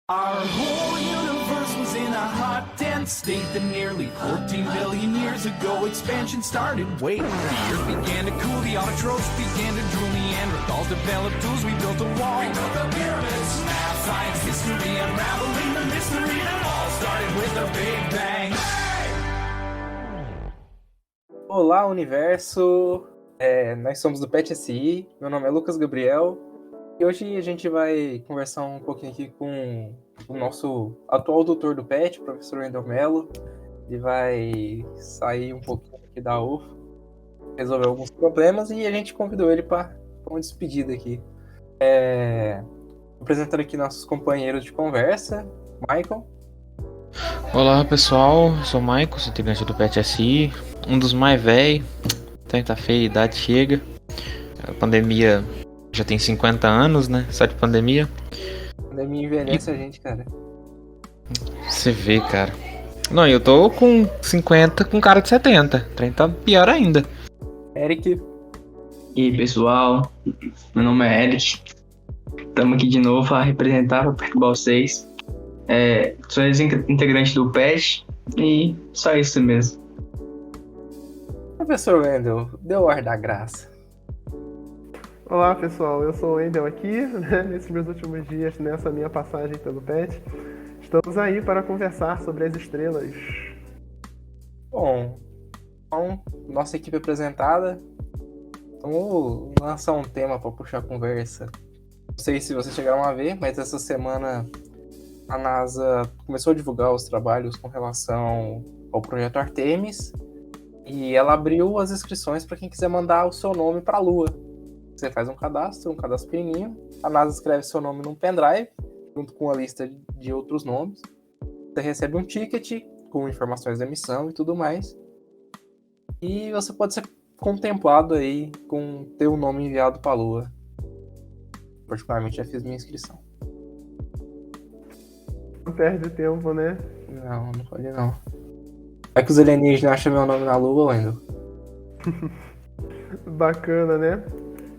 Our whole universe was in a hot, dense state that nearly 14 billion years ago expansion started. Wait, the earth began to cool, the autotrophs began to drool, Neanderthals developed tools, we built a wall. We built the pyramids, math, science, history, unraveling the mystery that all started with a Big Bang. Olá, universo! Nós somos do PET SI, meu nome é Lucas Gabriel e hoje a gente vai conversar um pouquinho aqui com o nosso atual doutor do PET, professor Wendel Mello. Ele vai sair um pouquinho aqui da UFA, resolver alguns problemas e a gente convidou ele para uma despedida aqui. Apresentando aqui nossos companheiros de conversa, Michael. Olá pessoal, eu sou o Michael, sou integrante do PET SI, um dos mais velhos, então tá feio, a idade chega, a pandemia já tem 50 anos, né, só de pandemia. A pandemia envelhece a gente, cara. Você vê, cara. Não, eu tô com 50 com cara de 70, o trem tá pior ainda. Eric. E aí pessoal, meu nome é Eric, estamos aqui de novo a representar para perturbar vocês. Sou ex-integrante do PET e só isso mesmo. Professor Wendel, deu o ar da graça. Olá pessoal, eu sou o Wendel aqui, né, nesses meus últimos dias, nessa minha passagem pelo PET. Estamos aí para conversar sobre as estrelas. Bom, então, nossa equipe apresentada. Vamos lançar um tema para puxar a conversa. Não sei se vocês chegaram a ver, mas essa semana a NASA começou a divulgar os trabalhos com relação ao projeto Artemis e ela abriu as inscrições para quem quiser mandar o seu nome para a Lua. Você faz um cadastro pequenininho, a NASA escreve seu nome num pendrive, junto com a lista de outros nomes. Você recebe um ticket com informações da missão e tudo mais. E você pode ser contemplado aí com ter o nome enviado para a Lua. Particularmente já fiz minha inscrição. Não perde tempo, né? Não pode não. É que os alienígenas acham meu nome na Lua, Wendel? Bacana, né?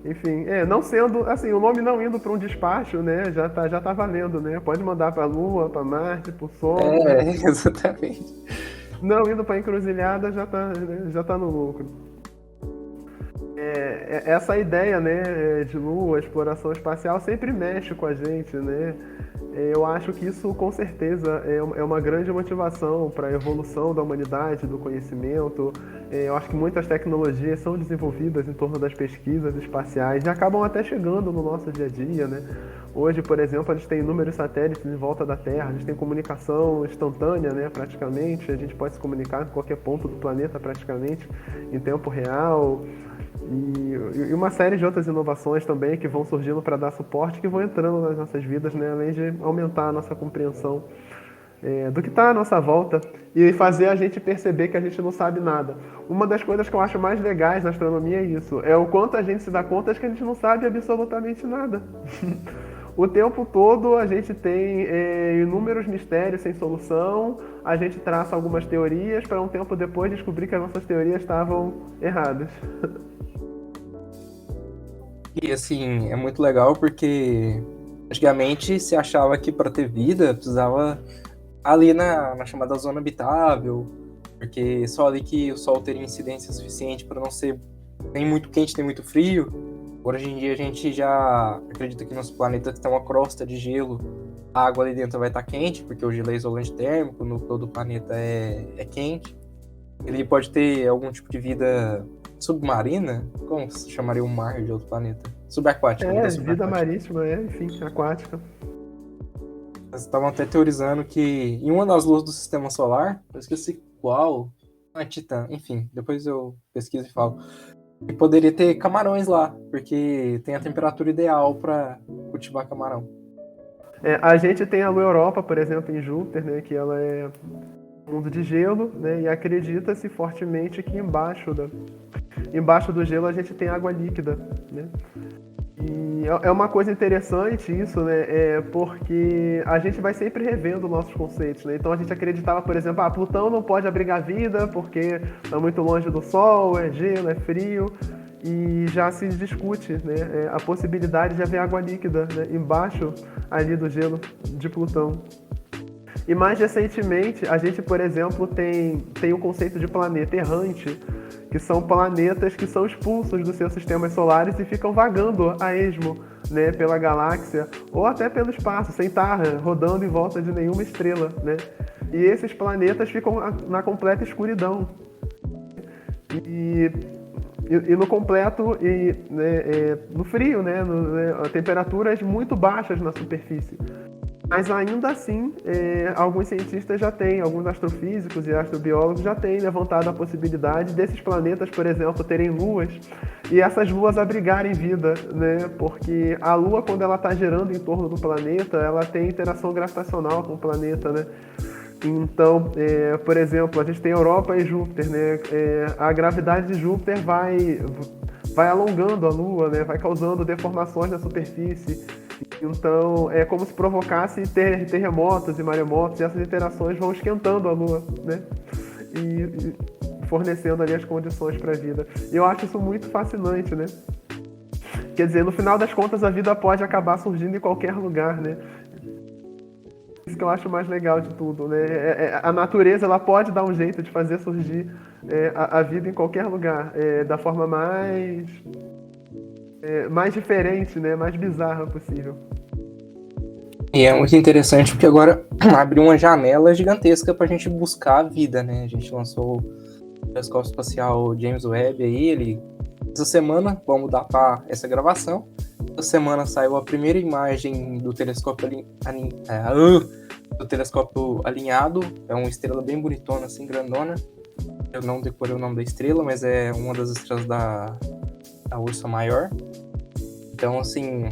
Enfim, não sendo, assim, o nome não indo para um despacho, né? Já tá valendo, né? Pode mandar para a Lua, para Marte, para o Sol. Exatamente. Não indo para encruzilhada já tá no lucro. Essa ideia, né, de Lua, exploração espacial, sempre mexe com a gente, né? Eu acho que isso, com certeza, é uma grande motivação para a evolução da humanidade, do conhecimento. Eu acho que muitas tecnologias são desenvolvidas em torno das pesquisas espaciais e acabam até chegando no nosso dia a dia, né? Hoje, por exemplo, a gente tem inúmeros satélites em volta da Terra, a gente tem comunicação instantânea, né, praticamente. A gente pode se comunicar em qualquer ponto do planeta, praticamente, em tempo real. E uma série de outras inovações também que vão surgindo para dar suporte, que vão entrando nas nossas vidas, né? Além de aumentar a nossa compreensão do que está à nossa volta e fazer a gente perceber que a gente não sabe nada. Uma das coisas que eu acho mais legais na astronomia é isso, é o quanto a gente se dá conta de que a gente não sabe absolutamente nada. O tempo todo a gente tem inúmeros mistérios sem solução, a gente traça algumas teorias para um tempo depois descobrir que as nossas teorias estavam erradas. E assim, é muito legal porque antigamente se achava que para ter vida precisava ali na chamada zona habitável, porque só ali que o Sol teria incidência suficiente para não ser nem muito quente nem muito frio. Hoje em dia a gente já acredita que nosso planeta tem uma crosta de gelo, a água ali dentro vai estar quente, porque o gelo é isolante térmico, o núcleo do planeta é quente. Ele pode ter algum tipo de vida submarina? Como se chamaria o mar de outro planeta? Subaquática. Vida marítima, enfim, aquática. Eles estavam até teorizando que em uma das luas do sistema solar, eu esqueci qual, a Titã, enfim, depois eu pesquiso e falo, e poderia ter camarões lá, porque tem a temperatura ideal para cultivar camarão. A gente tem a Lua Europa, por exemplo, em Júpiter, né, que ela é um mundo de gelo, né, e acredita-se fortemente que embaixo do gelo a gente tem água líquida, né? E é uma coisa interessante isso, né? Porque a gente vai sempre revendo nossos conceitos, né? Então a gente acreditava, por exemplo, Plutão não pode abrigar vida porque está muito longe do Sol, é gelo, é frio. e já se discute, né, a possibilidade de haver água líquida, né, embaixo ali do gelo de Plutão. E mais recentemente, a gente, por exemplo, tem o conceito de planeta errante, que são planetas que são expulsos dos seus sistemas solares e ficam vagando a esmo, né, pela galáxia ou até pelo espaço, sem estar rodando em volta de nenhuma estrela, né? E esses planetas ficam na completa escuridão. E no completo, no frio, né, temperaturas muito baixas na superfície. Mas ainda assim, alguns cientistas já têm, alguns astrofísicos e astrobiólogos já têm levantado a possibilidade desses planetas, por exemplo, terem luas e essas luas abrigarem vida, né? Porque a Lua, quando ela está girando em torno do planeta, ela tem interação gravitacional com o planeta, né? Então, por exemplo, a gente tem Europa e Júpiter, né? A gravidade de Júpiter vai alongando a Lua, né? Vai causando deformações na superfície. Então, é como se provocasse terremotos e maremotos, e essas interações vão esquentando a Lua, né? E fornecendo ali as condições para a vida. E eu acho isso muito fascinante, né? Quer dizer, no final das contas, a vida pode acabar surgindo em qualquer lugar, né? Isso que eu acho mais legal de tudo, né? A natureza, ela pode dar um jeito de fazer surgir a vida em qualquer lugar, da forma mais diferente, né? Mais bizarra possível. E é muito interessante porque agora abriu uma janela gigantesca pra gente buscar a vida, né? A gente lançou o telescópio espacial James Webb aí, essa semana, vamos datar essa gravação. Essa semana saiu a primeira imagem do telescópio alinhado. É uma estrela bem bonitona, assim, grandona. Eu não decorei o nome da estrela, mas é uma das estrelas da Ursa Maior. Então, assim,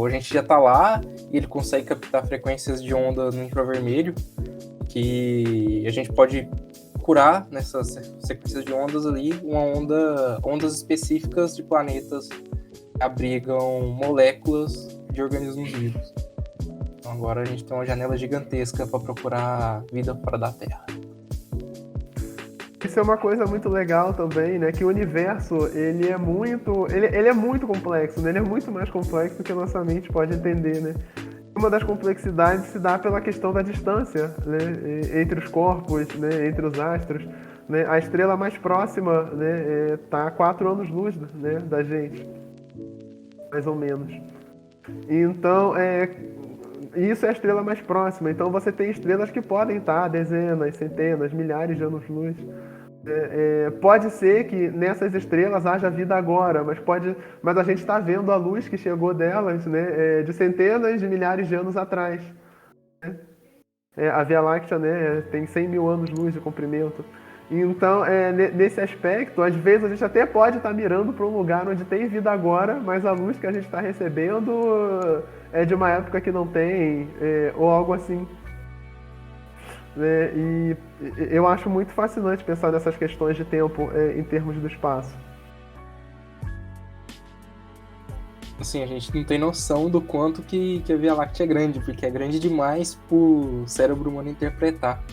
a gente já tá lá e ele consegue captar frequências de onda no infravermelho, que a gente pode procurar nessas sequências de ondas ali ondas específicas de planetas que abrigam moléculas de organismos vivos. Então agora a gente tem uma janela gigantesca para procurar vida fora da Terra. Isso é uma coisa muito legal também, né? Que o universo, ele é muito complexo, né? Ele é muito mais complexo do que a nossa mente pode entender, né? Uma das complexidades se dá pela questão da distância, né? Entre os corpos, né? Entre os astros, né? A estrela mais próxima, né? Tá a 4 anos-luz, né? Da gente, mais ou menos. Então, isso é a estrela mais próxima. Então você tem estrelas que podem estar a dezenas, centenas, milhares de anos-luz. Pode ser que nessas estrelas haja vida agora, mas a gente está vendo a luz que chegou delas, né, de centenas de milhares de anos atrás. A Via Láctea, né, tem 100 mil anos-luz de comprimento. Então, nesse aspecto, às vezes a gente até pode estar mirando para um lugar onde tem vida agora, mas a luz que a gente está recebendo é de uma época que não tem, ou algo assim. E eu acho muito fascinante pensar nessas questões de tempo em termos do espaço. Assim, a gente não tem noção do quanto que a Via Láctea é grande, porque é grande demais pro cérebro humano interpretar.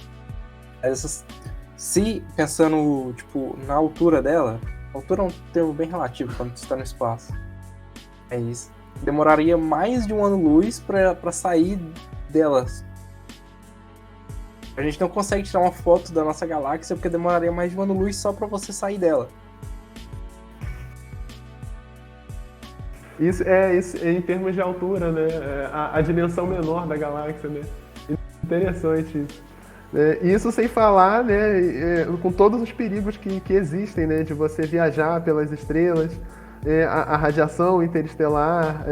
Se pensando, tipo, na altura dela, altura é um termo bem relativo quando você está no espaço. É isso. Demoraria mais de um ano-luz para sair delas. A gente não consegue tirar uma foto da nossa galáxia porque demoraria mais de um ano-luz só para você sair dela. Isso em termos de altura, né? A dimensão menor da galáxia, né? Interessante isso. Isso sem falar, né, com todos os perigos que existem, né, de você viajar pelas estrelas, a radiação interestelar,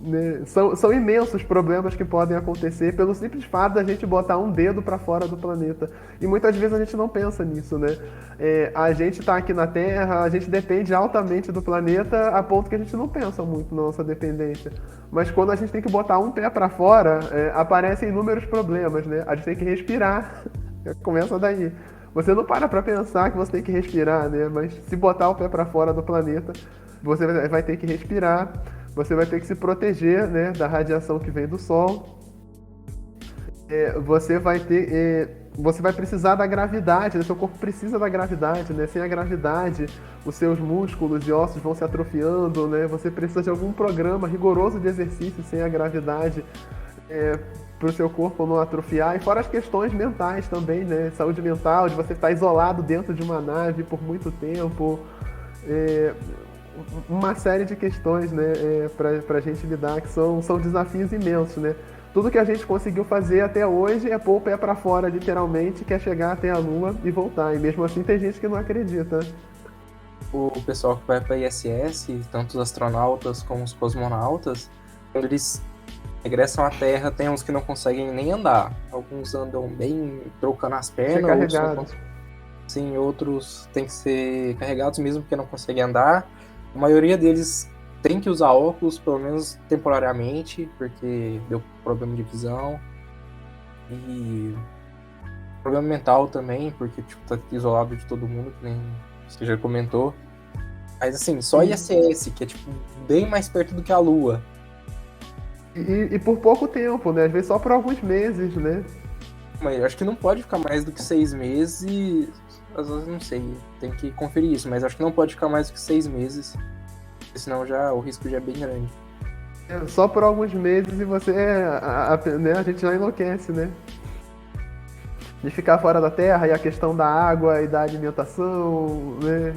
né, são imensos problemas que podem acontecer pelo simples fato da gente botar um dedo para fora do planeta. E muitas vezes a gente não pensa nisso, né? A gente está aqui na Terra, a gente depende altamente do planeta a ponto que a gente não pensa muito na nossa dependência. Mas quando a gente tem que botar um pé para fora, aparecem inúmeros problemas, né? A gente tem que respirar, começa daí. Você não para pensar que você tem que respirar, né? Mas se botar o pé para fora do planeta, você vai ter que respirar, você vai ter que se proteger, né, da radiação que vem do Sol. Você vai ter você vai precisar da gravidade, né? Seu corpo precisa da gravidade, né? Sem a gravidade, os seus músculos e ossos vão se atrofiando, né? Você precisa de algum programa rigoroso de exercício sem a gravidade para o seu corpo não atrofiar. E fora as questões mentais também, né? Saúde mental, de você estar isolado dentro de uma nave por muito tempo. Uma série de questões, né? Para a gente lidar, que são desafios imensos, né? Tudo que a gente conseguiu fazer até hoje é pôr o pé para fora, literalmente, que é chegar até a Lua e voltar. E mesmo assim tem gente que não acredita. O pessoal que vai para ISS, tanto os astronautas como os cosmonautas, quando eles regressam à Terra, tem uns que não conseguem nem andar. Alguns andam bem trocando as pernas, Carregados. Sim, outros têm que ser carregados mesmo porque não conseguem andar. A maioria deles tem que usar óculos, pelo menos temporariamente, porque deu problema de visão. E problema mental também, porque tipo, tá isolado de todo mundo, que nem você já comentou. Mas assim, só ISS, que é tipo bem mais perto do que a Lua. E por pouco tempo, né? Às vezes só por alguns meses, né? Mas eu acho que não pode ficar mais do que 6 meses e... Às vezes não sei, tem que conferir isso, mas acho que não pode ficar mais do que 6 meses. Senão o risco já é bem grande. Só por alguns meses e você, né, a gente já enlouquece, né? De ficar fora da Terra e a questão da água e da alimentação, né?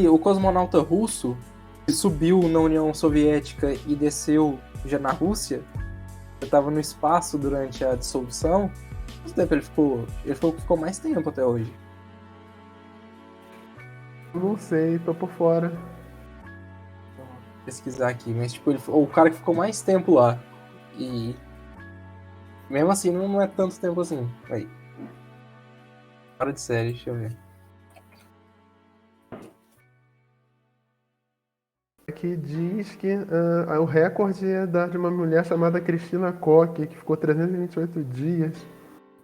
O cosmonauta russo que subiu na União Soviética e desceu já na Rússia, estava no espaço durante a dissolução. Quanto tempo ele ficou? Ele falou que ficou mais tempo até hoje. Não sei, tô por fora. Vou pesquisar aqui, mas tipo, o cara que ficou mais tempo lá. E mesmo assim não é tanto tempo assim. Aí. Fora de série, deixa eu ver. Aqui diz que o recorde é de uma mulher chamada Cristina Koch, que ficou 328 dias.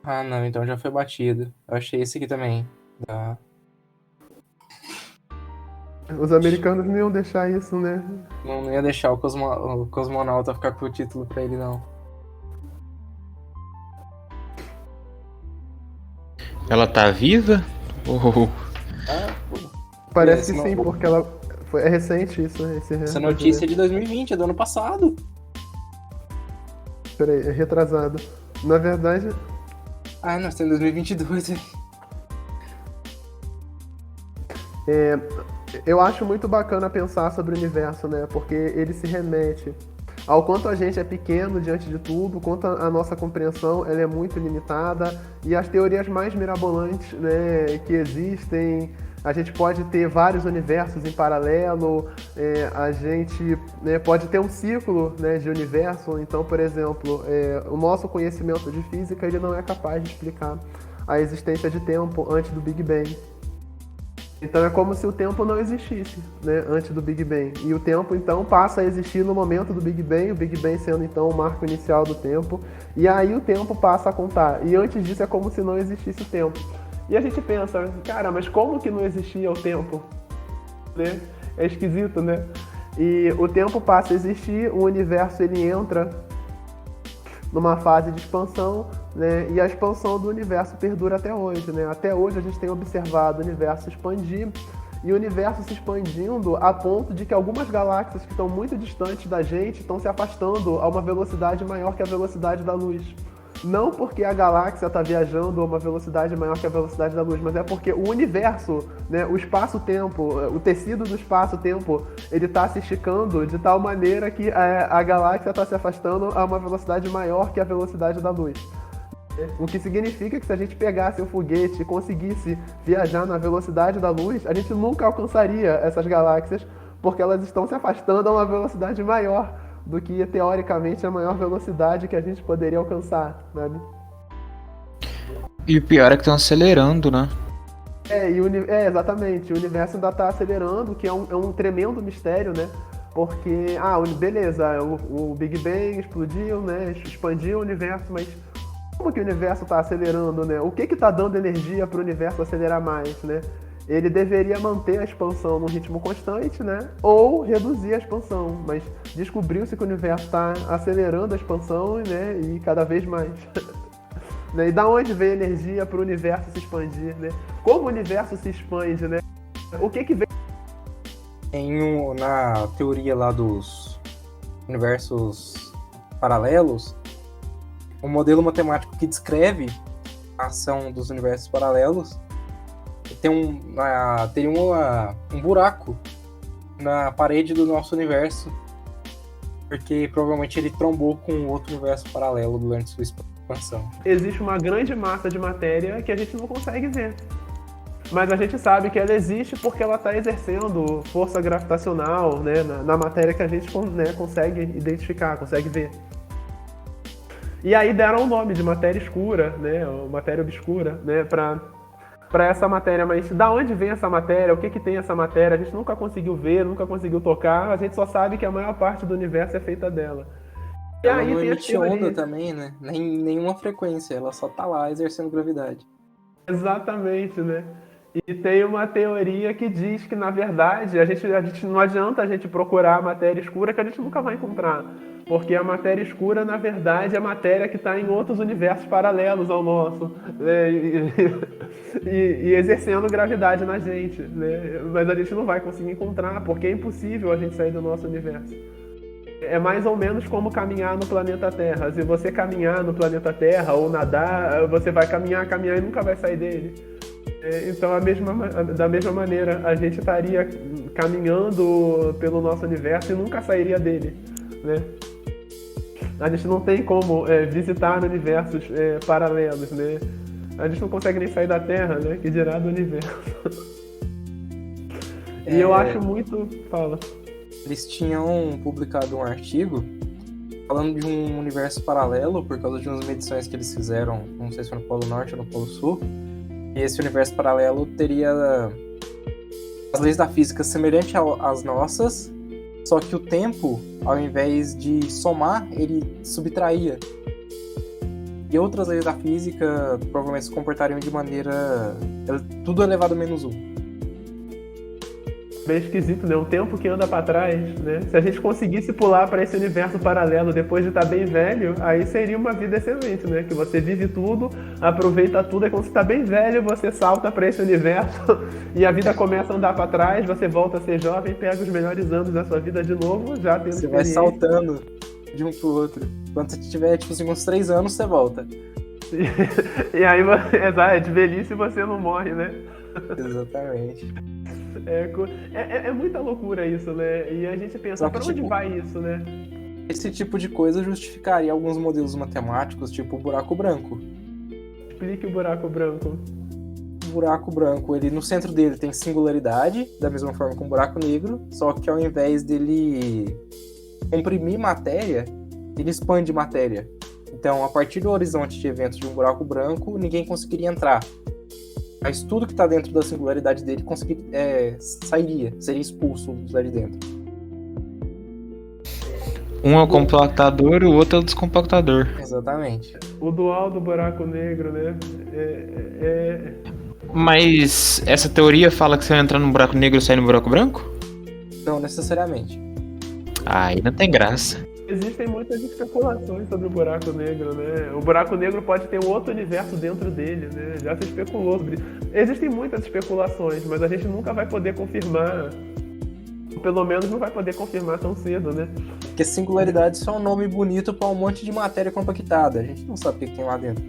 Ah, não, então já foi batido. Eu achei esse aqui também. Da... Os americanos não iam deixar isso, né? Não ia deixar o cosmonauta ficar com o título pra ele, não. Ela tá viva? Ou Ah, pô. Parece que Esse sim, não- porque é recente isso, esse Essa recorde, notícia é né? de 2020, é do ano passado. Peraí, é retrasado. Na verdade, Ah, nós estamos em 2022. eu acho muito bacana pensar sobre o universo, né? Porque ele se remete ao quanto a gente é pequeno diante de tudo, quanto a nossa compreensão ela é muito limitada e as teorias mais mirabolantes, né, que existem. A gente pode ter vários universos em paralelo, a gente, né, pode ter um ciclo, né, de universo. Então, por exemplo, o nosso conhecimento de física ele não é capaz de explicar a existência de tempo antes do Big Bang. Então é como se o tempo não existisse, né, antes do Big Bang. E o tempo, então, passa a existir no momento do Big Bang, o Big Bang sendo, então, o marco inicial do tempo. E aí o tempo passa a contar. E antes disso é como se não existisse o tempo. E a gente pensa, cara, mas como que não existia o tempo? Né? É esquisito, né? E o tempo passa a existir, o universo ele entra numa fase de expansão, né? E a expansão do universo perdura até hoje, né? Até hoje a gente tem observado o universo expandir e o universo se expandindo a ponto de que algumas galáxias que estão muito distantes da gente estão se afastando a uma velocidade maior que a velocidade da luz. Não porque a galáxia está viajando a uma velocidade maior que a velocidade da luz, mas é porque o universo, né, o espaço-tempo, o tecido do espaço-tempo, ele está se esticando de tal maneira que a galáxia está se afastando a uma velocidade maior que a velocidade da luz. O que significa que se a gente pegasse um foguete e conseguisse viajar na velocidade da luz, a gente nunca alcançaria essas galáxias, porque elas estão se afastando a uma velocidade maior do que, teoricamente, a maior velocidade que a gente poderia alcançar, sabe? E o pior é que estão acelerando, né? Exatamente. O universo ainda está acelerando, que é um tremendo mistério, né? Porque, beleza, o Big Bang explodiu, né? Expandiu o universo, mas como que o universo está acelerando, né? O que está dando energia para o universo acelerar mais, né? Ele deveria manter a expansão num ritmo constante, né? Ou reduzir a expansão, mas descobriu-se que o universo está acelerando a expansão, né? E cada vez mais. né? E da onde vem a energia para o universo se expandir, né? Como o universo se expande, né? O que vem... Na teoria lá dos universos paralelos, o modelo matemático que descreve a ação dos universos paralelos teria um buraco na parede do nosso universo, porque provavelmente ele trombou com outro universo paralelo durante sua expansão. Existe uma grande massa de matéria que a gente não consegue ver. Mas a gente sabe que ela existe porque ela está exercendo força gravitacional, né, na matéria que a gente, né, consegue identificar, consegue ver. E aí deram o nome de matéria escura, né, ou matéria obscura, né, para essa matéria. Mas da onde vem essa matéria? O que tem essa matéria? A gente nunca conseguiu ver, nunca conseguiu tocar. A gente só sabe que a maior parte do universo é feita dela. E ela aí não tem emite onda também, né? Nenhuma frequência, ela só tá lá exercendo gravidade. Exatamente, né? E tem uma teoria que diz que, na verdade, a gente não adianta a gente procurar a matéria escura, que a gente nunca vai encontrar. Porque a matéria escura, na verdade, é a matéria que está em outros universos paralelos ao nosso, né? E exercendo gravidade na gente, né? Mas a gente não vai conseguir encontrar, porque é impossível a gente sair do nosso universo. É mais ou menos como caminhar no planeta Terra. Se você caminhar no planeta Terra ou nadar, você vai caminhar e nunca vai sair dele. Então, da mesma maneira, a gente estaria caminhando pelo nosso universo e nunca sairia dele, né? A gente não tem como visitar universos paralelos, né? A gente não consegue nem sair da Terra, né? Que dirá do universo. E eu acho muito... Fala. Eles tinham publicado um artigo falando de um universo paralelo por causa de umas medições que eles fizeram, não sei se foi no Polo Norte ou no Polo Sul. E esse universo paralelo teria as leis da física semelhantes às nossas, só que o tempo, ao invés de somar, ele subtraía. E outras leis da física provavelmente se comportariam de maneira... tudo elevado a menos 1. Bem esquisito, né? Um tempo que anda pra trás, né? Se a gente conseguisse pular para esse universo paralelo depois de estar bem velho, aí seria uma vida excelente, né? Que você vive tudo, aproveita tudo, e quando você tá bem velho, você salta para esse universo e a vida começa a andar para trás, você volta a ser jovem, pega os melhores anos da sua vida de novo, já tendo Você vai saltando de um pro outro. Quando você tiver, tipo assim, uns 3 anos, você volta. E aí, é de velhice você não morre, né? Exatamente. É muita loucura isso, né? E a gente pensa, pra onde vai isso, né? Esse tipo de coisa justificaria alguns modelos matemáticos, tipo o buraco branco. Explique o buraco branco. O buraco branco, ele no centro dele tem singularidade, da mesma forma que um buraco negro, só que ao invés dele comprimir matéria, ele expande matéria. Então, a partir do horizonte de eventos de um buraco branco, ninguém conseguiria entrar. Mas tudo que está dentro da singularidade dele seria expulso lá de dentro. Um é o compactador, o outro é o descompactador. Exatamente. O dual do buraco negro, né? Mas essa teoria fala que se eu entrar num buraco negro, eu sair no buraco branco? Não necessariamente. Aí não tem graça. Existem muitas especulações sobre o buraco negro, né? O buraco negro pode ter um outro universo dentro dele, né? Já se especulou sobre isso. Existem muitas especulações, mas a gente nunca vai poder confirmar. Pelo menos não vai poder confirmar tão cedo, né? Porque singularidade só é um nome bonito para um monte de matéria compactada. A gente não sabe o que tem lá dentro.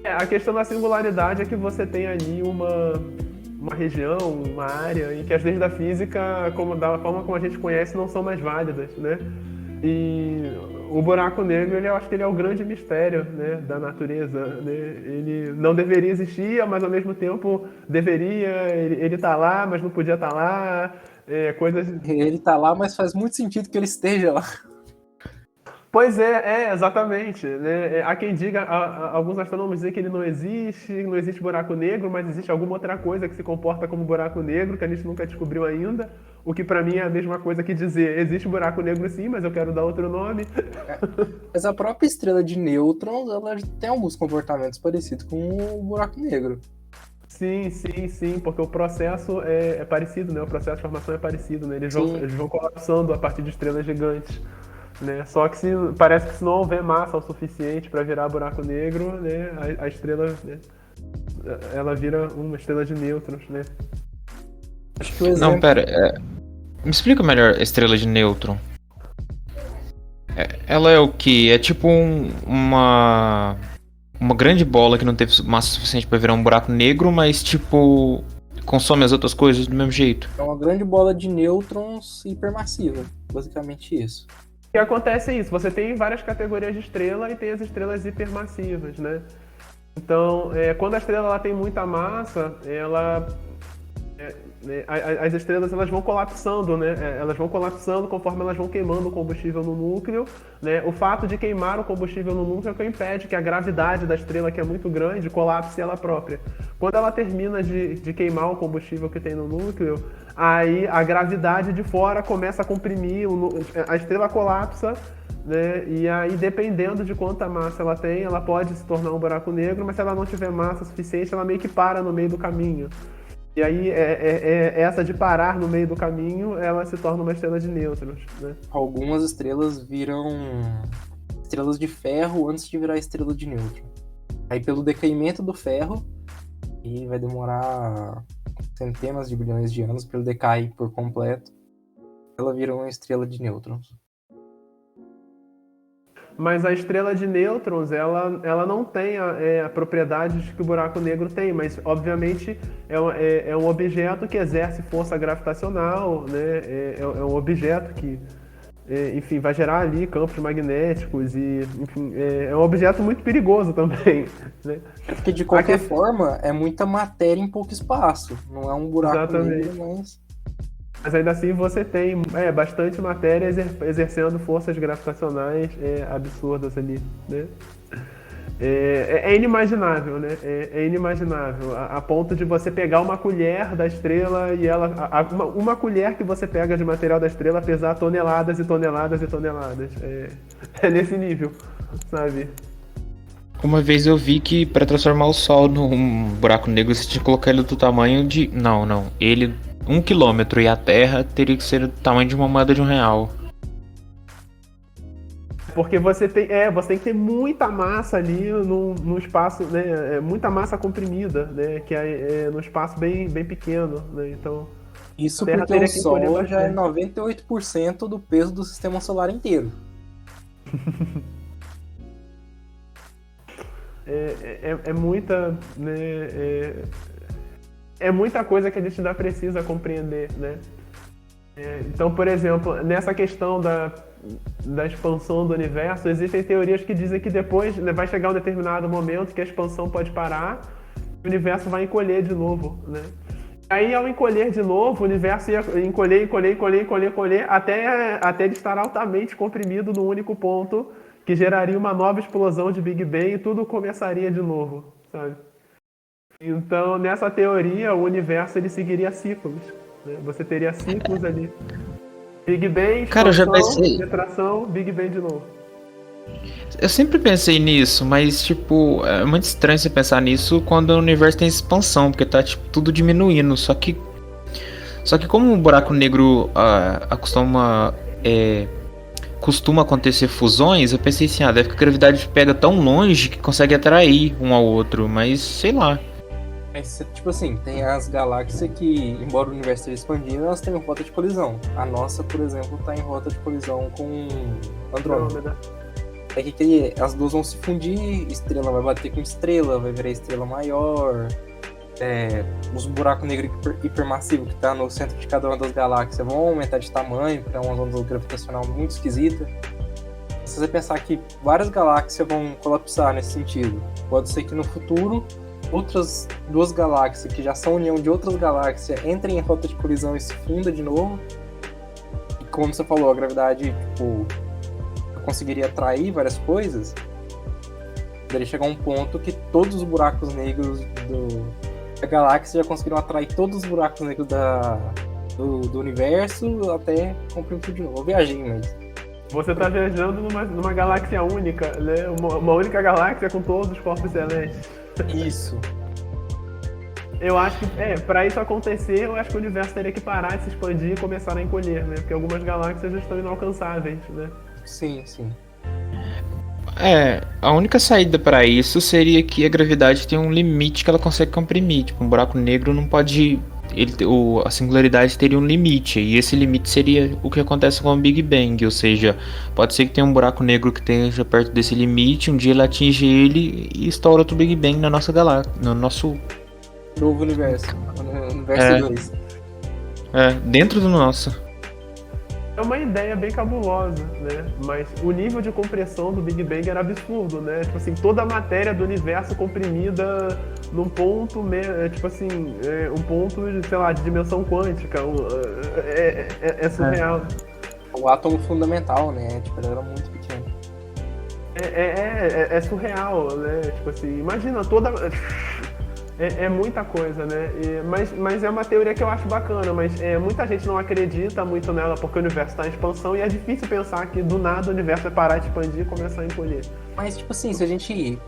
A questão da singularidade é que você tem ali uma região, uma área em que as leis da física, da forma como a gente conhece, não são mais válidas, né? E o buraco negro, eu acho que ele é o grande mistério, né, da natureza, né? Ele não deveria existir, mas ao mesmo tempo deveria. Ele tá lá, mas não podia estar lá. Coisas... Ele tá lá, mas faz muito sentido que ele esteja lá. Pois exatamente, né? Há quem diga, alguns astrônomos dizem que ele não existe buraco negro, mas existe alguma outra coisa que se comporta como buraco negro, que a gente nunca descobriu ainda, o que pra mim é a mesma coisa que dizer, existe buraco negro sim, mas eu quero dar outro nome. Mas a própria estrela de nêutrons, ela tem alguns comportamentos parecidos com o buraco negro. Sim, porque o processo é parecido, né? O processo de formação é parecido, né? Eles vão colapsando a partir de estrelas gigantes. né? Só que parece que se não houver massa o suficiente para virar buraco negro, né, a estrela, né, ela vira uma estrela de nêutrons, né? Acho que o exemplo... Não, pera. Me explica melhor a estrela de nêutron. Ela é o quê? É tipo uma grande bola que não teve massa suficiente pra virar um buraco negro, mas tipo consome as outras coisas do mesmo jeito. É uma grande bola de nêutrons hipermassiva, basicamente isso. O que acontece é isso, você tem várias categorias de estrela e tem as estrelas hipermassivas, né? Então, quando a estrela ela tem muita massa, as estrelas elas vão colapsando, né? Elas vão colapsando conforme elas vão queimando o combustível no núcleo, né? O fato de queimar o combustível no núcleo é o que impede que a gravidade da estrela, que é muito grande, colapse ela própria. Quando ela termina de queimar o combustível que tem no núcleo, aí a gravidade de fora começa a comprimir, a estrela colapsa, né? E aí, dependendo de quanta massa ela tem, ela pode se tornar um buraco negro, mas se ela não tiver massa suficiente, ela meio que para no meio do caminho. E aí, essa de parar no meio do caminho, ela se torna uma estrela de nêutrons, né? Algumas estrelas viram estrelas de ferro antes de virar estrela de nêutron. Aí, pelo decaimento do ferro, e vai demorar centenas de bilhões de anos para ele decair por completo, ela vira uma estrela de nêutrons. Mas a estrela de nêutrons, ela não tem a propriedade que o buraco negro tem, mas obviamente é um objeto que exerce força gravitacional, né? É um objeto que, enfim, vai gerar ali campos magnéticos e, enfim, é um objeto muito perigoso também, né? Porque de qualquer forma, é muita matéria em pouco espaço. Não é um buraco negro, Mas ainda assim você tem bastante matéria exercendo forças gravitacionais absurdas ali, né? É inimaginável, né? É inimaginável. A ponto de você pegar uma colher da estrela e uma colher que você pega de material da estrela pesar toneladas e toneladas e toneladas. É nesse nível, sabe? Uma vez eu vi que para transformar o Sol num buraco negro você tinha que colocar ele do tamanho de... Não. Ele 1 quilômetro e a Terra teria que ser do tamanho de uma moeda de R$1. Porque você tem que ter muita massa ali no espaço, né? Muita massa comprimida, né? Que é no espaço bem, bem pequeno, né? Então... Isso porque o Sol já é 98% do peso do sistema solar inteiro. É muita, né, é muita coisa que a gente ainda precisa compreender, né? Então, por exemplo, nessa questão da expansão do universo, existem teorias que dizem que depois, né, vai chegar um determinado momento que a expansão pode parar e o universo vai encolher de novo, né? Aí, ao encolher de novo, o universo ia encolher, até ele estar altamente comprimido num único ponto, que geraria uma nova explosão de Big Bang e tudo começaria de novo, sabe? Então, nessa teoria, o universo ele seguiria ciclos, né? Você teria ciclos ali. Big Bang, Cara, eu já pensei. retração, Big Bang de novo. Eu sempre pensei nisso, mas tipo, é muito estranho você pensar nisso quando o universo tem expansão, porque tá tipo, tudo diminuindo. Só que como o buraco negro costuma acontecer fusões, eu pensei assim, deve que a gravidade pega tão longe que consegue atrair um ao outro, mas sei lá. Tipo assim, tem as galáxias que, embora o universo esteja expandindo, elas têm rota de colisão. A nossa, por exemplo, está em rota de colisão com Andrômeda. É que as duas vão se fundir, estrela vai bater com estrela, vai virar estrela maior. Os buracos negros hipermassivos que tá no centro de cada uma das galáxias vão aumentar de tamanho, porque é uma onda gravitacional muito esquisita. Se você pensar que várias galáxias vão colapsar nesse sentido, pode ser que no futuro outras duas galáxias, que já são união de outras galáxias, entrem em rota de colisão e se funda de novo. E como você falou, a gravidade, tipo, conseguiria atrair várias coisas. Poderia chegar a um ponto que todos os buracos negros da galáxia já conseguiram atrair todos os buracos negros do universo até comprimir tudo de novo. Eu viajei, mas... Você tá viajando numa galáxia única, né? Uma única galáxia com todos os corpos celestes. Isso. Eu acho que, pra isso acontecer, eu acho que o universo teria que parar de se expandir e começar a encolher, né? Porque algumas galáxias já estão inalcançáveis, né? Sim, sim. A única saída pra isso seria que a gravidade tem um limite que ela consegue comprimir. Tipo, um buraco negro não pode. A singularidade teria um limite, e esse limite seria o que acontece com o Big Bang. Ou seja, pode ser que tenha um buraco negro que esteja perto desse limite, um dia ele atinge ele e estoura outro Big Bang na nossa galáxia. No nosso. Novo universo. Universo 2. Dentro do nosso. É uma ideia bem cabulosa, né? Mas o nível de compressão do Big Bang era absurdo, né? Tipo assim, toda a matéria do universo comprimida num ponto, um ponto, sei lá, de dimensão quântica. É surreal. O átomo fundamental, né? Tipo, ele era muito pequeno. É surreal, né? Tipo assim, imagina toda... É muita coisa, né? Mas é uma teoria que eu acho bacana, mas muita gente não acredita muito nela porque o universo está em expansão e é difícil pensar que do nada o universo vai parar de expandir e começar a encolher. Mas, tipo assim, se a gente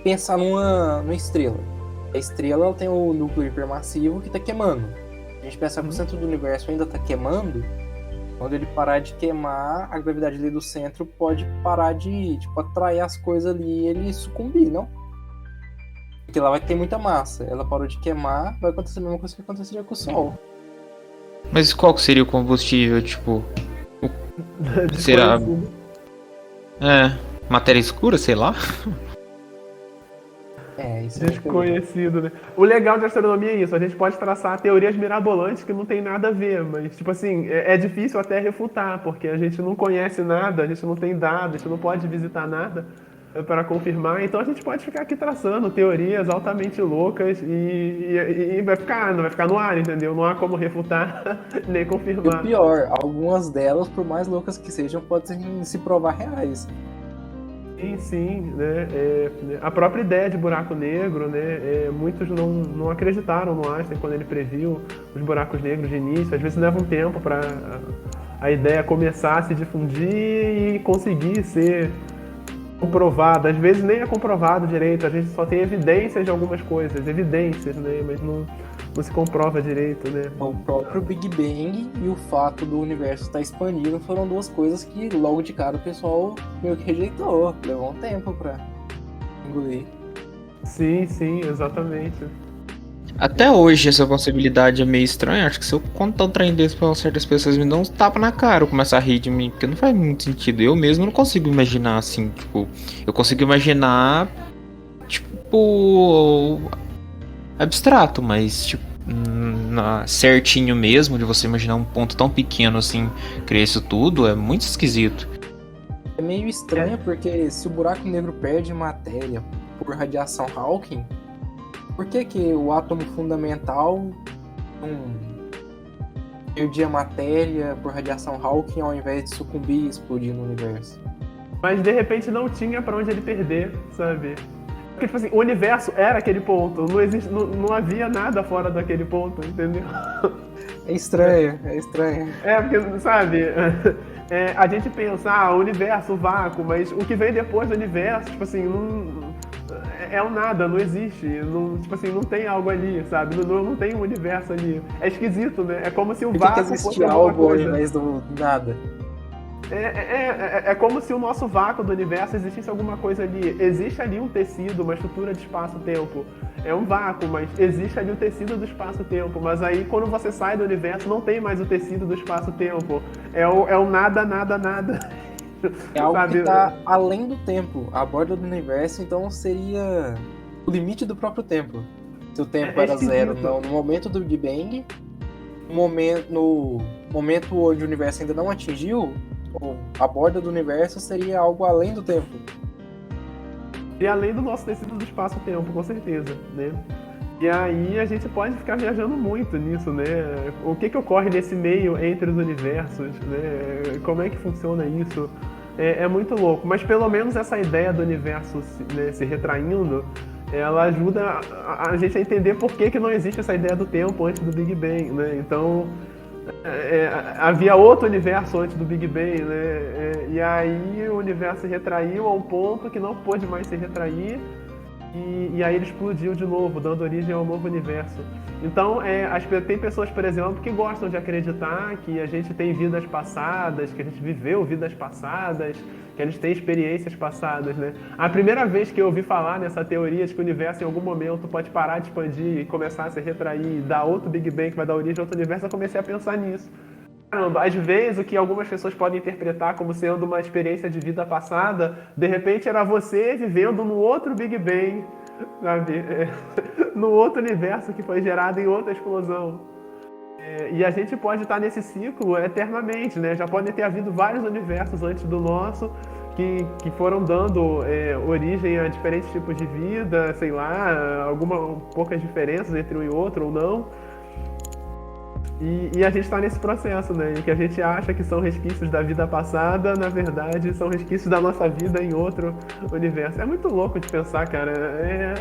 pensar numa estrela, a estrela ela tem o núcleo hipermassivo que está queimando. A gente pensar que o centro do universo ainda está queimando, quando ele parar de queimar, a gravidade ali do centro pode parar de, tipo, atrair as coisas ali e ele sucumbir, não? Porque ela vai ter muita massa. Ela parou de queimar, vai acontecer a mesma coisa que aconteceria com o Sol. Mas qual que seria o combustível, tipo... Será... matéria escura, sei lá? Isso Desconhecido, né? O legal de astronomia é isso, a gente pode traçar teorias mirabolantes que não tem nada a ver, mas, tipo assim, é difícil até refutar, porque a gente não conhece nada, a gente não tem dados, a gente não pode visitar nada para confirmar, então a gente pode ficar aqui traçando teorias altamente loucas e não vai ficar no ar, entendeu? Não há como refutar nem confirmar. E o pior, algumas delas, por mais loucas que sejam, podem se provar reais. Sim, né? A própria ideia de buraco negro, né? Muitos não acreditaram no Einstein quando ele previu os buracos negros de início. Às vezes leva um tempo para a ideia começar a se difundir e conseguir ser comprovada. Às vezes nem é comprovado direito, a gente só tem evidências de algumas coisas, né? Mas não se comprova direito, né? O próprio Big Bang e o fato do universo estar expandindo foram duas coisas que logo de cara o pessoal meio que rejeitou. Levou um tempo pra engolir. Sim, exatamente. Até hoje essa possibilidade é meio estranha. Acho que se eu contar um trem desse pra certas pessoas me dão uns tapas na cara, eu começar a rir de mim, porque não faz muito sentido. Eu mesmo não consigo imaginar assim, tipo, eu consigo imaginar, tipo, abstrato, mas tipo, certinho mesmo, de você imaginar um ponto tão pequeno assim, criar isso tudo, é muito esquisito. É meio estranho porque se o buraco negro perde matéria por radiação Hawking, por que o átomo fundamental não perdia matéria por radiação Hawking ao invés de sucumbir e explodir no universo? Mas de repente não tinha pra onde ele perder, sabe? Porque, tipo assim, o universo era aquele ponto, não havia nada fora daquele ponto, entendeu? É estranho. Porque, sabe, a gente pensa, o universo, o vácuo, mas o que vem depois do universo, tipo assim, é o nada, não existe, tipo assim, não tem algo ali, sabe? Não tem um universo ali. É esquisito, né? É como se o vácuo fosse alguma algo ao coisa. invés do nada. É como se o nosso vácuo do universo existisse alguma coisa ali. Existe ali um tecido, uma estrutura de espaço-tempo. É um vácuo, mas existe ali o tecido do espaço-tempo. Mas aí, quando você sai do universo, não tem mais o tecido do espaço-tempo. É o nada. É algo sabe? que está além do tempo. A borda do universo, então, seria o limite do próprio tempo. Se o tempo era zero no momento do Big Bang, no momento onde o universo ainda não atingiu, a borda do universo seria algo além do tempo. E além do nosso tecido do espaço-tempo, com certeza, né? E aí a gente pode ficar viajando muito nisso, né? O que ocorre nesse meio entre os universos, né? Como é que funciona isso? É muito louco, mas pelo menos essa ideia do universo, né, se retraindo, ela ajuda a gente a entender por que não existe essa ideia do tempo antes do Big Bang, né? Então, havia outro universo antes do Big Bang, né? E aí o universo se retraiu a um ponto que não pôde mais se retrair e aí ele explodiu de novo, dando origem ao novo universo. Então, tem pessoas, por exemplo, que gostam de acreditar que a gente tem vidas passadas, que a gente viveu vidas passadas, que a gente tem experiências passadas, né? A primeira vez que eu ouvi falar nessa teoria de que o universo em algum momento pode parar de expandir e começar a se retrair e dar outro Big Bang que vai dar origem a outro universo, eu comecei a pensar nisso. Caramba, às vezes o que algumas pessoas podem interpretar como sendo uma experiência de vida passada, de repente era você vivendo no outro Big Bang, sabe? No outro universo que foi gerado em outra explosão. E a gente pode estar nesse ciclo eternamente, né? Já podem ter havido vários universos antes do nosso que foram dando origem a diferentes tipos de vida, sei lá, poucas diferenças entre um e outro ou não. E a gente está nesse processo, né? Em que a gente acha que são resquícios da vida passada, na verdade, são resquícios da nossa vida em outro universo. É muito louco de pensar, cara. É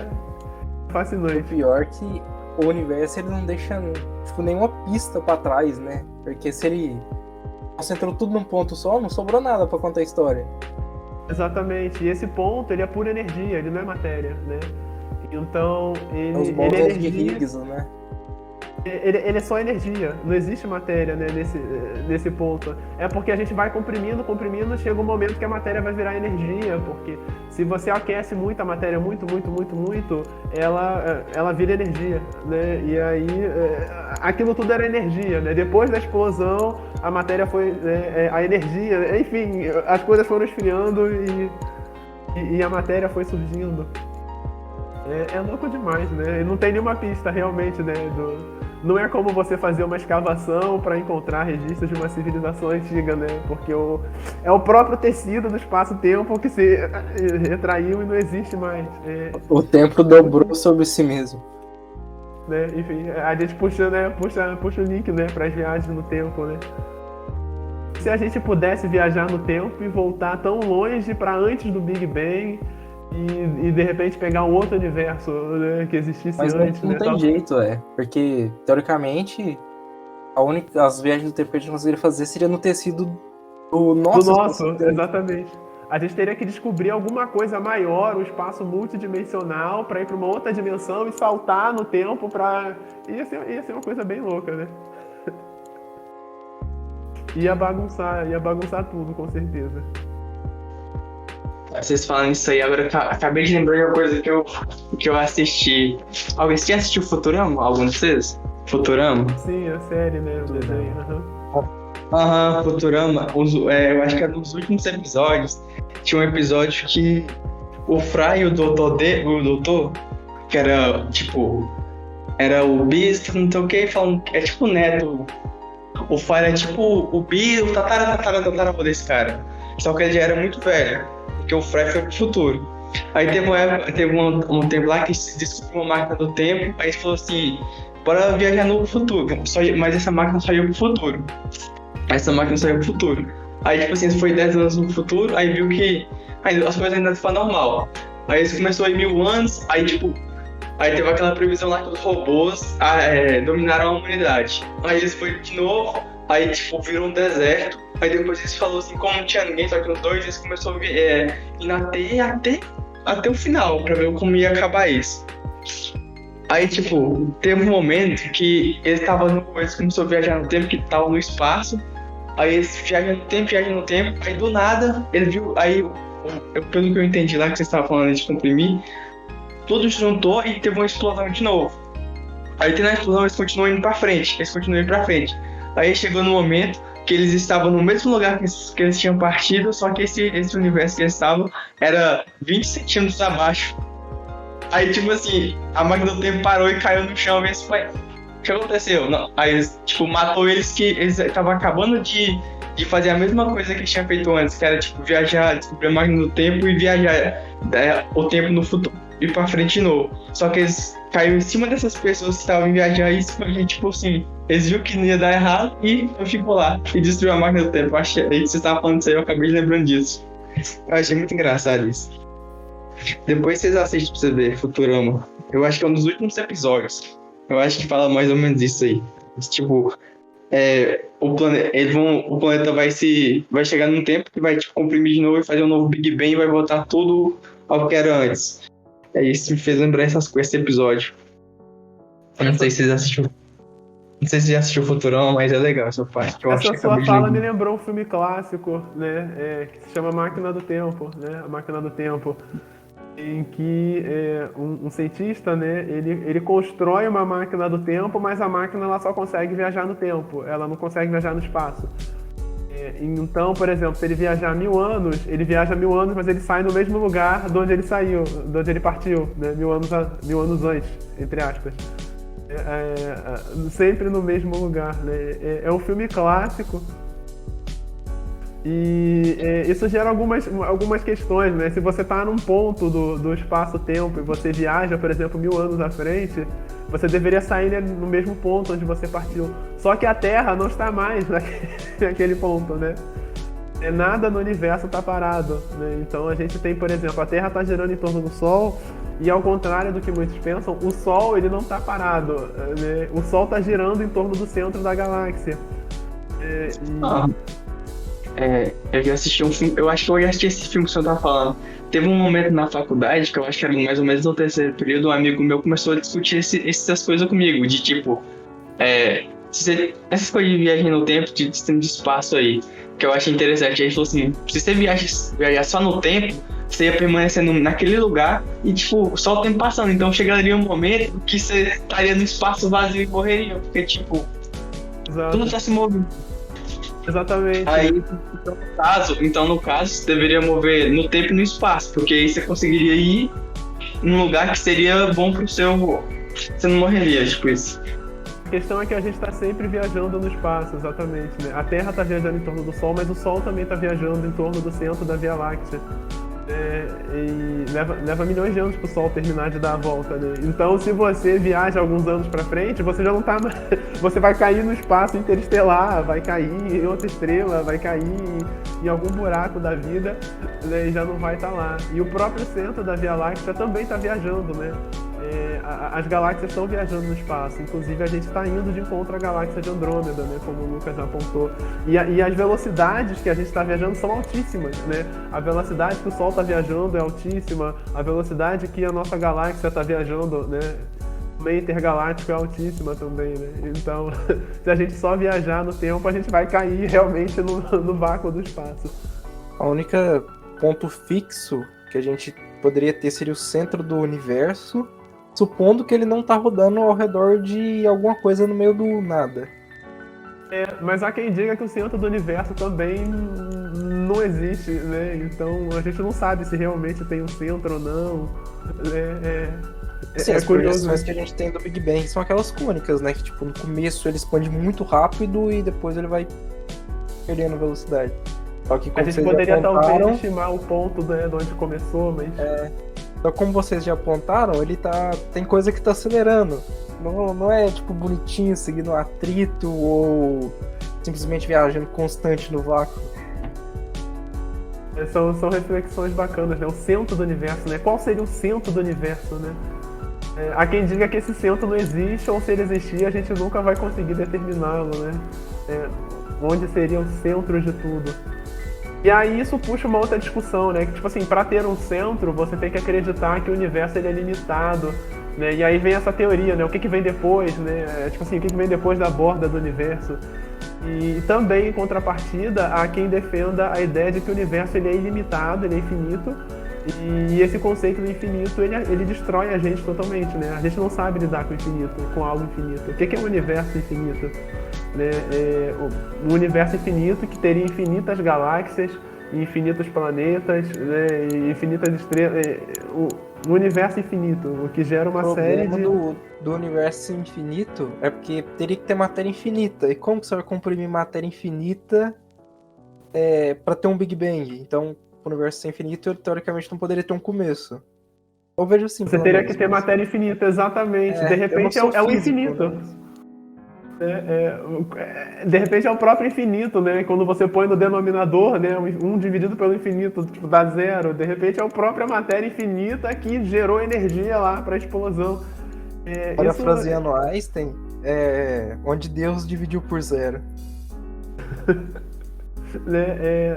fascinante. O pior que o universo ele não deixa tipo, nenhuma pista pra trás, né? Porque se ele concentrou tudo num ponto só, não sobrou nada pra contar a história. Exatamente. E esse ponto, ele é pura energia, ele não é matéria, né? Então, Os ele é módulos de energia. Higgs, né? Ele é só energia, não existe matéria, né, nesse ponto. É porque a gente vai comprimindo, chega um momento que a matéria vai virar energia, porque se você aquece muito a matéria, muito, ela vira energia, né? E aí, aquilo tudo era energia, né? Depois da explosão, a matéria foi a energia, enfim, as coisas foram esfriando e a matéria foi surgindo. É louco demais, né? E não tem nenhuma pista realmente, né, não é como você fazer uma escavação para encontrar registros de uma civilização antiga, né? Porque é o próprio tecido do espaço-tempo que se retraiu e não existe mais. O tempo dobrou sobre si mesmo. Né? Enfim, a gente puxa o link, né, para as viagens no tempo, né? Se a gente pudesse viajar no tempo e voltar tão longe para antes do Big Bang e de repente pegar um outro universo, né, que existisse Mas antes, não né? tem jeito, porque teoricamente as viagens do tempo que a gente conseguiria fazer seria no tecido do nosso. Exatamente. A gente teria que descobrir alguma coisa maior, um espaço multidimensional, para ir para uma outra dimensão e saltar no tempo para ia ser uma coisa bem louca, né? Ia bagunçar tudo, com certeza. Vocês falando isso aí, agora eu acabei de lembrar de uma coisa que eu assisti. Alguém já assistiu Futurama? Algum de vocês? Futurama? Sim, a série, né? O desenho. Aham, Futurama. Eu acho que era nos últimos episódios. Tinha um episódio que o Fry e o doutor, que era tipo. Era o bis, não sei o que, falam. É tipo o neto. O Fry era tipo o bis, o tataravô desse cara. Só que ele já era muito velho. Porque o Fry foi pro futuro. Aí teve um tempo lá que se descobriu uma máquina do tempo, aí ele falou assim, bora viajar no futuro, mas essa máquina saiu pro futuro. Aí tipo assim, foi 10 anos no futuro, aí viu que as coisas ainda estavam normal. Aí isso começou em 1000 anos, aí teve aquela previsão lá que os robôs dominaram a humanidade. Aí eles foram de novo, aí tipo virou um deserto. Aí depois eles falaram assim, como não tinha ninguém, só que os dois, eles começaram a ir até o final, pra ver como ia acabar isso. Aí, tipo, teve um momento que eles começaram a viajar no tempo, que estavam no espaço. Aí eles viajam no tempo, aí do nada, ele viu, pelo que eu entendi lá, que vocês estavam falando de comprimir, tudo juntou e teve uma explosão de novo. Aí na explosão eles continuam indo pra frente. Aí chegou no momento que eles estavam no mesmo lugar que eles tinham partido, só que esse universo que eles estavam era 20 centímetros abaixo. Aí, tipo assim, a máquina do tempo parou e caiu no chão, e eles falaram, o que aconteceu? Não. Aí, tipo, matou eles, que eles estavam acabando de fazer a mesma coisa que eles tinham feito antes, que era, tipo, viajar, descobrir a máquina do tempo e viajar o tempo no futuro, ir pra frente de novo. Só que eles caíram em cima dessas pessoas que estavam viajando e, tipo assim, eles viram que não ia dar errado e ficou lá e destruiu a máquina do tempo. Aí que você estava falando isso aí, eu acabei lembrando disso. Eu achei muito engraçado isso. Depois vocês assistem pra você ver Futurama. Eu acho que é um dos últimos episódios. Eu acho que fala mais ou menos isso aí. Tipo, o planeta vai chegar num tempo que vai tipo, comprimir de novo e fazer um novo Big Bang e vai voltar tudo ao que era antes. É isso, me fez lembrar essas coisas, esse episódio. Eu não sei se vocês assistiram. Não sei se já assistiu Futurão, mas é legal essa parte. Eu acho Essa que sua acabei de fala me lembrar. lembrou um filme clássico, né? Que se chama Máquina do Tempo, né? A Máquina do Tempo. Em que um cientista, né? Ele constrói uma máquina do tempo, mas a máquina ela só consegue viajar no tempo. Ela não consegue viajar no espaço. Então, por exemplo, se ele viajar 1000 anos, ele viaja 1000 anos, mas ele sai no mesmo lugar de onde ele saiu, de onde ele partiu, né? 1000 anos antes, entre aspas. Sempre no mesmo lugar, né? É um filme clássico e isso gera algumas questões, né? Se você está num ponto do espaço-tempo e você viaja, por exemplo, 1000 anos à frente, você deveria sair, né, no mesmo ponto onde você partiu. Só que a Terra não está mais naquele ponto, né? Nada no universo está parado, né? Então a gente tem, por exemplo, a Terra está girando em torno do Sol e, ao contrário do que muitos pensam, o Sol ele não está parado, né? O Sol está girando em torno do centro da galáxia. Eu já assisti um filme, eu acho que eu já assisti esse filme que o senhor tá falando. Teve um momento na faculdade, que eu acho que era mais ou menos no terceiro período, um amigo meu começou a discutir essas coisas comigo, de tipo, essas coisas de viagem no tempo, de sistema de espaço aí, que eu achei interessante. Aí ele falou assim, se você viajar só no tempo, você ia permanecendo naquele lugar e, tipo, só o tempo passando. Então chegaria um momento que você estaria no espaço vazio e morreria, porque, tipo, Exato. tudo tá se movendo. Exatamente. Aí, então, no caso, você deveria mover no tempo e no espaço, porque aí você conseguiria ir num lugar que seria bom pro seu... Você não morreria, tipo isso. A questão é que a gente está sempre viajando no espaço, exatamente, né? A Terra está viajando em torno do Sol, mas o Sol também está viajando em torno do centro da Via Láctea. E leva milhões de anos para o Sol terminar de dar a volta, né? Então, se você viaja alguns anos para frente, você já não tá mais... Você vai cair no espaço interestelar, vai cair em outra estrela, vai cair em algum buraco da vida, né? E já não vai estar lá. E o próprio centro da Via Láctea também está viajando, né? As galáxias estão viajando no espaço, inclusive a gente está indo de encontro à galáxia de Andrômeda, né, como o Lucas já apontou. E as velocidades que a gente está viajando são altíssimas, né? A velocidade que o Sol está viajando é altíssima, a velocidade que a nossa galáxia está viajando, né, o meio intergaláctico é altíssima também, né? Então, se a gente só viajar no tempo, a gente vai cair realmente no vácuo do espaço. A única ponto fixo que a gente poderia ter seria o centro do universo, supondo que ele não tá rodando ao redor de alguma coisa no meio do nada. Mas há quem diga que o centro do universo também não existe, né? Então a gente não sabe se realmente tem um centro ou não. Sim, as curioso. projeções que a gente tem do Big Bang são aquelas cônicas, né? Que tipo, no começo ele expande muito rápido e depois ele vai perdendo velocidade. Só que A como gente vocês poderia já apontaram, talvez estimar o ponto, né, de onde começou, mas... Só como vocês já apontaram, ele tem coisa que tá acelerando. Não é tipo bonitinho, seguindo um atrito ou simplesmente viajando constante no vácuo. São reflexões bacanas, né? O centro do universo, né? Qual seria o centro do universo, né? Há quem diga que esse centro não existe, ou se ele existir, a gente nunca vai conseguir determiná-lo, né? Onde seria o centro de tudo. E aí isso puxa uma outra discussão, né? Que, tipo assim, para ter um centro, você tem que acreditar que o universo ele é limitado, né? E aí vem essa teoria, né? O que vem depois, né? Tipo assim, o que vem depois da borda do universo? E também, em contrapartida, há quem defenda a ideia de que o universo ele é ilimitado, ele é infinito, e esse conceito do infinito, ele destrói a gente totalmente, né? A gente não sabe lidar com o infinito, com algo infinito. O que é um universo infinito? Né? Um universo infinito que teria infinitas galáxias, infinitos planetas, né? E infinitas estrelas. O universo infinito, o que gera uma série de... do universo infinito é porque teria que ter matéria infinita. E como que você vai comprimir matéria infinita para ter um Big Bang? Então, o universo ser infinito, teoricamente, não poderia ter um começo. Eu vejo assim. Você teria que ter matéria infinita, exatamente. De repente é o infinito. Né? De repente é o próprio infinito, né? Quando você põe no denominador, né? 1 dividido pelo infinito, tipo, dá 0. De repente é a própria matéria infinita que gerou energia lá para a explosão. Parafraseando Einstein, onde Deus dividiu por 0.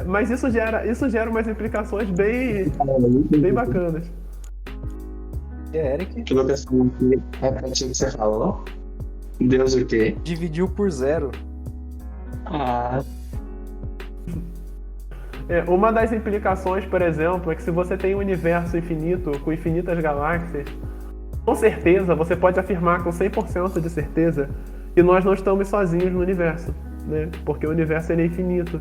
Mas isso gera umas implicações bem bacanas. E Eric Ficou pensando que repete o que você falou. Deus o quê? dividiu por 0. Ah, Uma das implicações, por exemplo, é que se você tem um universo infinito com infinitas galáxias, com certeza você pode afirmar com 100% de certeza que nós não estamos sozinhos no universo, né? Porque o universo ele é infinito.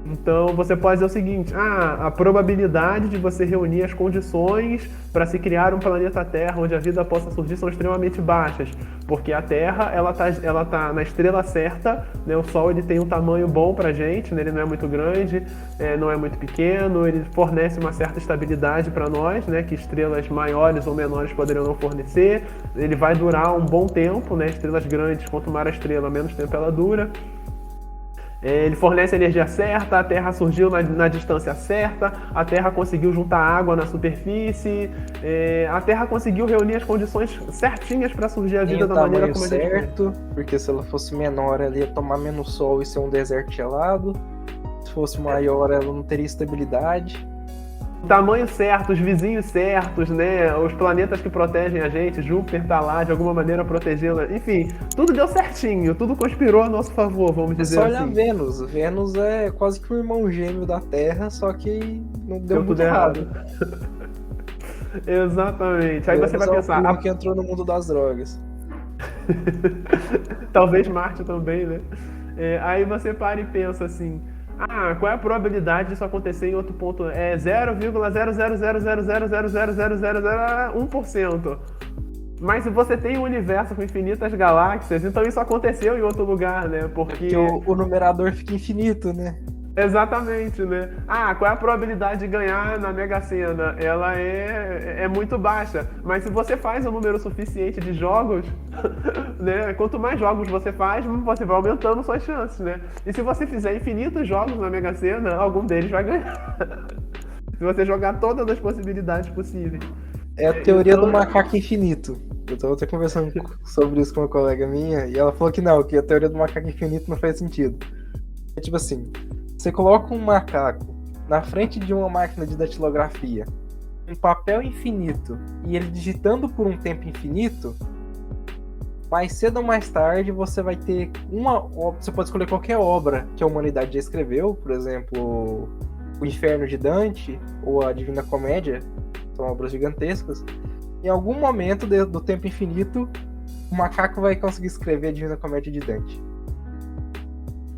Então você pode dizer o seguinte: a probabilidade de você reunir as condições para se criar um planeta Terra onde a vida possa surgir são extremamente baixas, porque a Terra ela tá na estrela certa, né? O Sol ele tem um tamanho bom para gente, né? Ele não é muito grande, não é muito pequeno, ele fornece uma certa estabilidade para nós, né? Que estrelas maiores ou menores poderiam não fornecer. Ele vai durar um bom tempo, né? Estrelas grandes, quanto maior a estrela, menos tempo ela dura. Ele fornece a energia certa, a Terra surgiu na distância certa, a Terra conseguiu juntar água na superfície, a Terra conseguiu reunir as condições certinhas para surgir a vida Tem o da maneira tamanho como a gente quer. certo, porque se ela fosse menor, ela ia tomar menos sol e ser um deserto gelado. Se fosse maior, ela não teria estabilidade. O tamanho certo, os vizinhos certos, né? Os planetas que protegem a gente, Júpiter tá lá de alguma maneira protegendo. Enfim, tudo deu certinho, tudo conspirou a nosso favor, vamos É dizer só olhar assim. Vênus. Vênus é quase que um irmão gêmeo da Terra, só que não deu Deu muito tudo errado. Exatamente. Aí você Vênus vai é o pensar, primo que entrou no mundo das drogas. talvez Marte também, né? Aí você para e pensa assim: qual é a probabilidade disso acontecer em outro ponto? É 0,00000000001%. Mas se você tem um universo com infinitas galáxias, então isso aconteceu em outro lugar, né? Porque o numerador fica infinito, né? Exatamente, né? Qual é a probabilidade de ganhar na Mega Sena? Ela é muito baixa. Mas se você faz um número suficiente de jogos, né? Quanto mais jogos você faz, você vai aumentando suas chances, né? E se você fizer infinitos jogos na Mega Sena, algum deles vai ganhar. Se você jogar todas as possibilidades possíveis. É a teoria então- do macaco infinito. Eu tava até conversando sobre isso com uma colega minha, e ela falou que não, que a teoria do macaco infinito não faz sentido. É tipo assim, você coloca um macaco na frente de uma máquina de datilografia, um papel infinito, e ele digitando por um tempo infinito, mais cedo ou mais tarde você vai ter você pode escolher qualquer obra que a humanidade já escreveu, por exemplo, O Inferno de Dante ou a Divina Comédia, são obras gigantescas. Em algum momento do tempo infinito, o macaco vai conseguir escrever a Divina Comédia de Dante.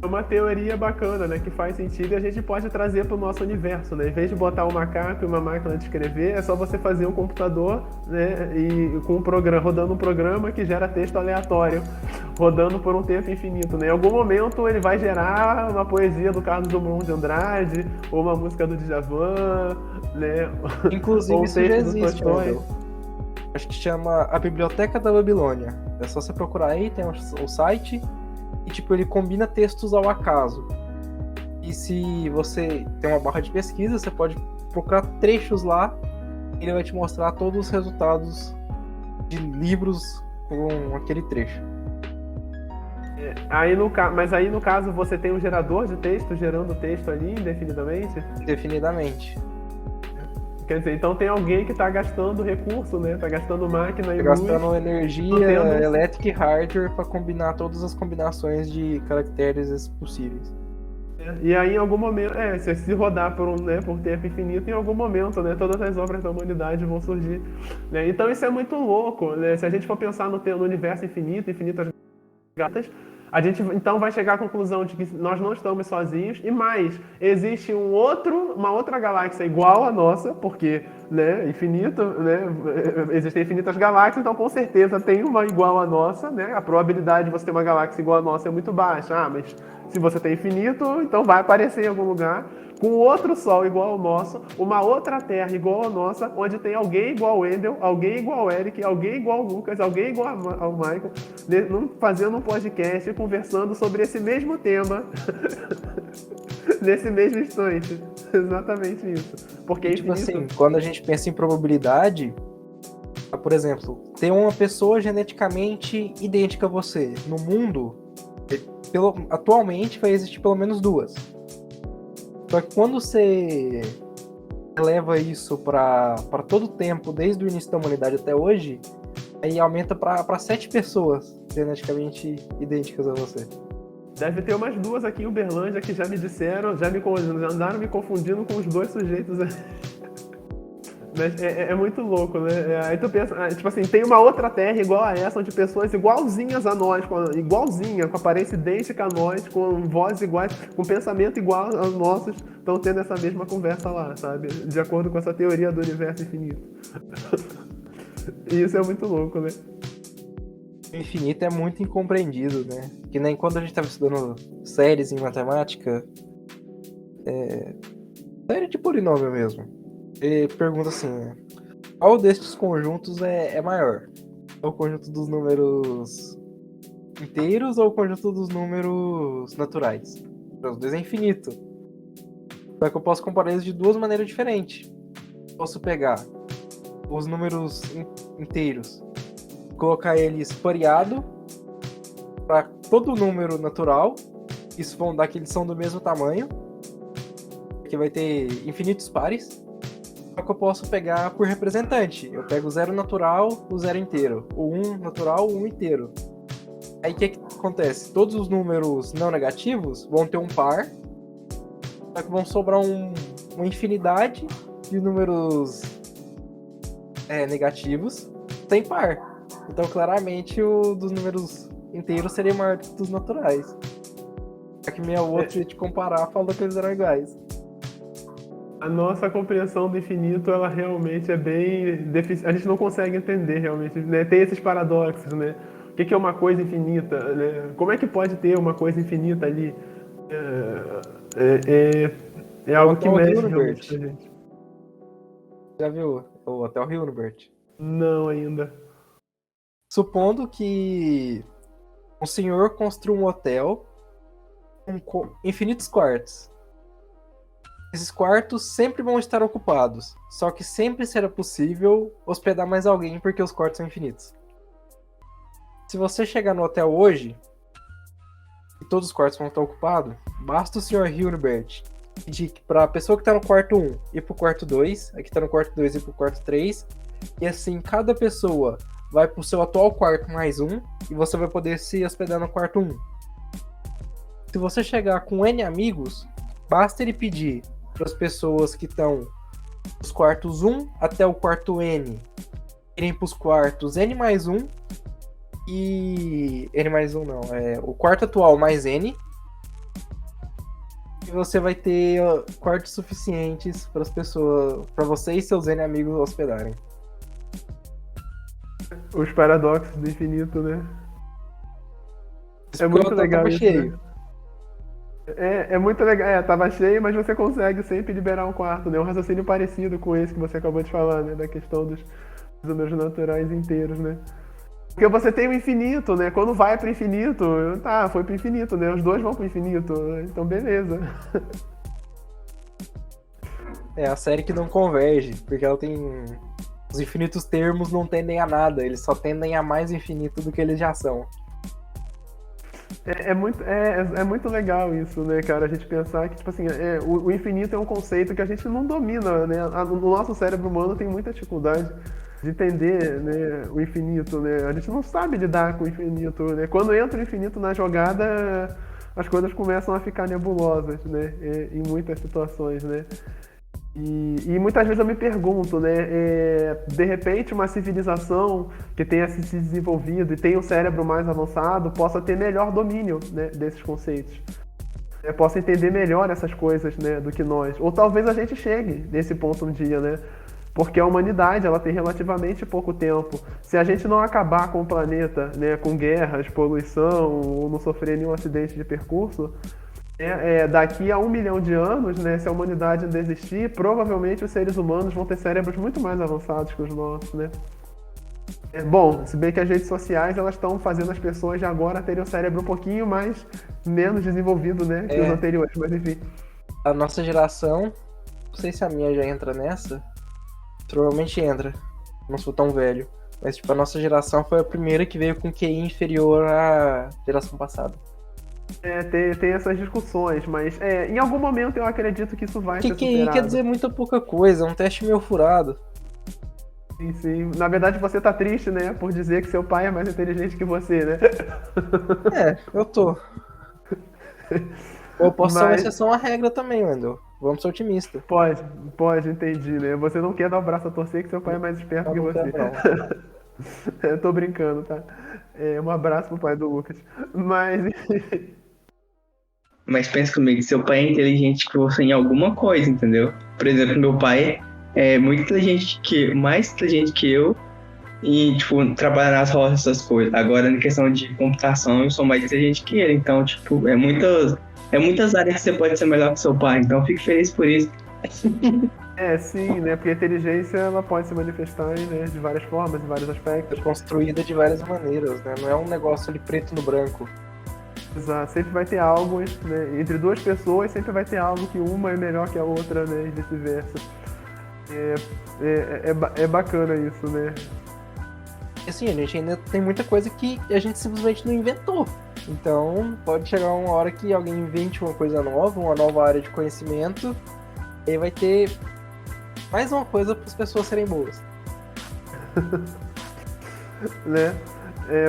É uma teoria bacana, né? Que faz sentido e a gente pode trazer para o nosso universo, né? Em vez de botar um macaco e uma máquina de escrever, é só você fazer um computador, né? E com um programa, rodando um programa que gera texto aleatório, rodando por um tempo infinito, né? Em algum momento ele vai gerar uma poesia do Carlos Drummond de Andrade, ou uma música do Djavan, né? Inclusive Ou um isso já texto do existe, Tolstói. Wendel. Acho que chama A Biblioteca da Babilônia. É só você procurar aí, tem o site, e tipo, ele combina textos ao acaso. E se você tem uma barra de pesquisa, você pode procurar trechos lá, e ele vai te mostrar todos os resultados de livros com aquele trecho. Mas aí no caso você tem um gerador de texto gerando texto ali indefinidamente? Indefinidamente. Quer dizer, então tem alguém que está gastando recurso, né? Tá gastando máquina e Tá gastando luz. energia tendo- elétrica e hardware para combinar todas as combinações de caracteres possíveis. E aí em algum momento, se rodar por tempo infinito, em algum momento, né, todas as obras da humanidade vão surgir, né? Então isso é muito louco, né? Se a gente for pensar no universo infinito, infinitas gatas, a gente então vai chegar à conclusão de que nós não estamos sozinhos e mais, existe uma outra galáxia igual à nossa, porque, né, infinito, né, existem infinitas galáxias, então com certeza tem uma igual à nossa, né? A probabilidade de você ter uma galáxia igual à nossa é muito baixa. Mas se você tem infinito, então vai aparecer em algum lugar com outro Sol igual ao nosso, uma outra Terra igual à nossa, onde tem alguém igual ao Wendel, alguém igual ao Eric, alguém igual ao Lucas, alguém igual ao Michael, fazendo um podcast, conversando sobre esse mesmo tema, nesse mesmo instante. Exatamente isso. Porque é Tipo infinito. assim, quando a gente pensa em probabilidade, por exemplo, ter uma pessoa geneticamente idêntica a você no mundo, atualmente vai existir pelo menos duas. Só que quando você leva isso para todo o tempo, desde o início da humanidade até hoje, aí aumenta para 7 pessoas geneticamente idênticas a você. Deve ter umas 2 aqui em Uberlândia que já me disseram, já andaram me confundindo com os 2 sujeitos. Mas é muito louco, né? Aí tu pensa, tipo assim, tem uma outra terra igual a essa, onde pessoas igualzinhas a nós, com aparência idêntica a nós, com vozes iguais, com pensamento igual aos nossos, estão tendo essa mesma conversa lá, sabe? De acordo com essa teoria do universo infinito. E isso é muito louco, né? O infinito é muito incompreendido, né? Que nem quando a gente estava estudando séries em matemática, série de polinômio mesmo. Ele pergunta assim, qual destes conjuntos é maior? É o conjunto dos números inteiros ou o conjunto dos números naturais? Os dois é infinito. Só que eu posso comparar eles de 2 maneiras diferentes. Posso pegar os números inteiros, colocar eles pareado para todo número natural. Isso vão dar que eles são do mesmo tamanho, que vai ter infinitos pares. Só que eu posso pegar por representante. Eu pego o 0 natural, o 0 inteiro. O 1 natural, o 1 inteiro. Aí o que acontece? Todos os números não negativos vão ter um par. Só que vão sobrar uma infinidade de números negativos sem par. Então claramente o dos números inteiros seria maior do que dos naturais. Só que minha outra de comparar falou que eles eram iguais. A nossa compreensão do infinito, ela realmente é bem deficiente. A gente não consegue entender realmente, né? Tem esses paradoxos, né? O que é uma coisa infinita, né? Como é que pode ter uma coisa infinita ali? É algo que mexe realmente pra gente. Já viu o Hotel Hilbert? Não, ainda. Supondo que um senhor construa um hotel com infinitos quartos. Esses quartos sempre vão estar ocupados, só que sempre será possível hospedar mais alguém porque os quartos são infinitos. Se você chegar no hotel hoje e todos os quartos vão estar ocupados, basta o Sr. Hilbert pedir para a pessoa que está no quarto 1 ir para o quarto 2, a que está no quarto 2 ir para o quarto 3, e assim cada pessoa vai para o seu atual quarto mais um e você vai poder se hospedar no quarto 1. Se você chegar com N amigos, basta ele pedir para as pessoas que estão dos quartos 1 até o quarto N irem para os quartos N mais 1 e... N mais 1 não, o quarto atual mais N, e você vai ter quartos suficientes para as pessoas, para você e seus N amigos hospedarem. Os paradoxos do infinito, né? É muito legal isso, cheio. Né? É muito legal. Tava cheio, mas você consegue sempre liberar um quarto, né? Um raciocínio parecido com esse que você acabou de falar, né? Da questão dos números naturais inteiros, né? Porque você tem o infinito, né? Quando vai pro infinito, foi pro infinito, né? Os dois vão pro infinito, então beleza. É a série que não converge, porque ela tem... Os infinitos termos não tendem a nada, eles só tendem a mais infinito do que eles já são. É muito legal isso, né, cara? A gente pensar que, tipo assim, o infinito é um conceito que a gente não domina, né? O nosso cérebro humano tem muita dificuldade de entender, né, o infinito, né? A gente não sabe lidar com o infinito, né? Quando entra o infinito na jogada, as coisas começam a ficar nebulosas, né? Em muitas situações, né? E muitas vezes eu me pergunto, né, de repente uma civilização que tenha se desenvolvido e tenha um cérebro mais avançado possa ter melhor domínio, né, desses conceitos, possa entender melhor essas coisas, né, do que nós. Ou talvez a gente chegue nesse ponto um dia, né, porque a humanidade ela tem relativamente pouco tempo. Se a gente não acabar com o planeta, né, com guerras, poluição ou não sofrer nenhum acidente de percurso, daqui a 1 milhão de anos, né, se a humanidade ainda existir, provavelmente os seres humanos vão ter cérebros muito mais avançados que os nossos, né? Bom, se bem que as redes sociais elas estão fazendo as pessoas de agora terem o cérebro um pouquinho menos desenvolvido, né, que os anteriores, mas enfim. A nossa geração, não sei se a minha já entra nessa, provavelmente entra, não sou tão velho, mas tipo, a nossa geração foi a primeira que veio com QI inferior à geração passada. Tem essas discussões, mas em algum momento eu acredito que isso vai ser QI superado. quer dizer muita pouca coisa, é um teste meio furado. Sim, sim. Na verdade, você tá triste, né? Por dizer que seu pai é mais inteligente que você, né? Eu tô. Eu posso ser uma Mas exceção à regra também, Wendel. Vamos ser otimistas. pode, entendi, né? Você não quer dar o braço a torcer que seu pai é mais esperto que Não você. quero, não. Eu tô brincando, tá? Um abraço pro pai do Lucas. Mas, Mas pensa comigo, seu pai é inteligente que você em alguma coisa, entendeu? Por exemplo, meu pai é muito inteligente mais inteligente que eu e, tipo, trabalha nas roças, essas coisas. Agora, na questão de computação, eu sou mais inteligente que ele. Então, tipo, é muitas áreas que você pode ser melhor que seu pai. Então, eu fico feliz por isso. sim, né? Porque a inteligência, ela pode se manifestar, né, de várias formas, em vários aspectos. É construída de várias maneiras, né? Não é um negócio ali preto no branco. Exato, sempre vai ter algo, né? Entre duas pessoas, sempre vai ter algo que uma é melhor que a outra, né? E vice-versa. É bacana isso, né? Assim, a gente ainda tem muita coisa que a gente simplesmente não inventou. Então, pode chegar uma hora que alguém invente uma coisa nova, uma nova área de conhecimento, e aí vai ter mais uma coisa para as pessoas serem boas. Né?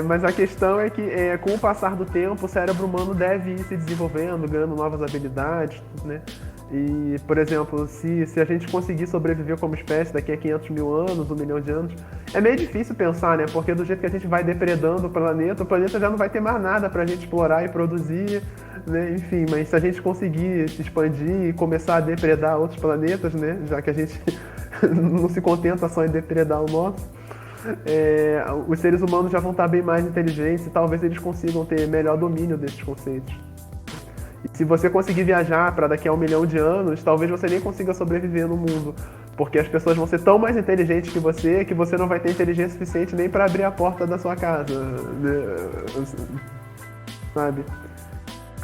Mas a questão é que, com o passar do tempo, o cérebro humano deve ir se desenvolvendo, ganhando novas habilidades, né? E, por exemplo, se a gente conseguir sobreviver como espécie daqui a 500 mil anos, 1 milhão de anos, é meio difícil pensar, né? Porque do jeito que a gente vai depredando o planeta já não vai ter mais nada pra gente explorar e produzir, né? Enfim, mas se a gente conseguir se expandir e começar a depredar outros planetas, né? Já que a gente não se contenta só em depredar o nosso, os seres humanos já vão estar bem mais inteligentes e talvez eles consigam ter melhor domínio desses conceitos. E se você conseguir viajar para daqui a 1 milhão de anos, talvez você nem consiga sobreviver no mundo, porque as pessoas vão ser tão mais inteligentes que você não vai ter inteligência suficiente nem para abrir a porta da sua casa, né? Sabe?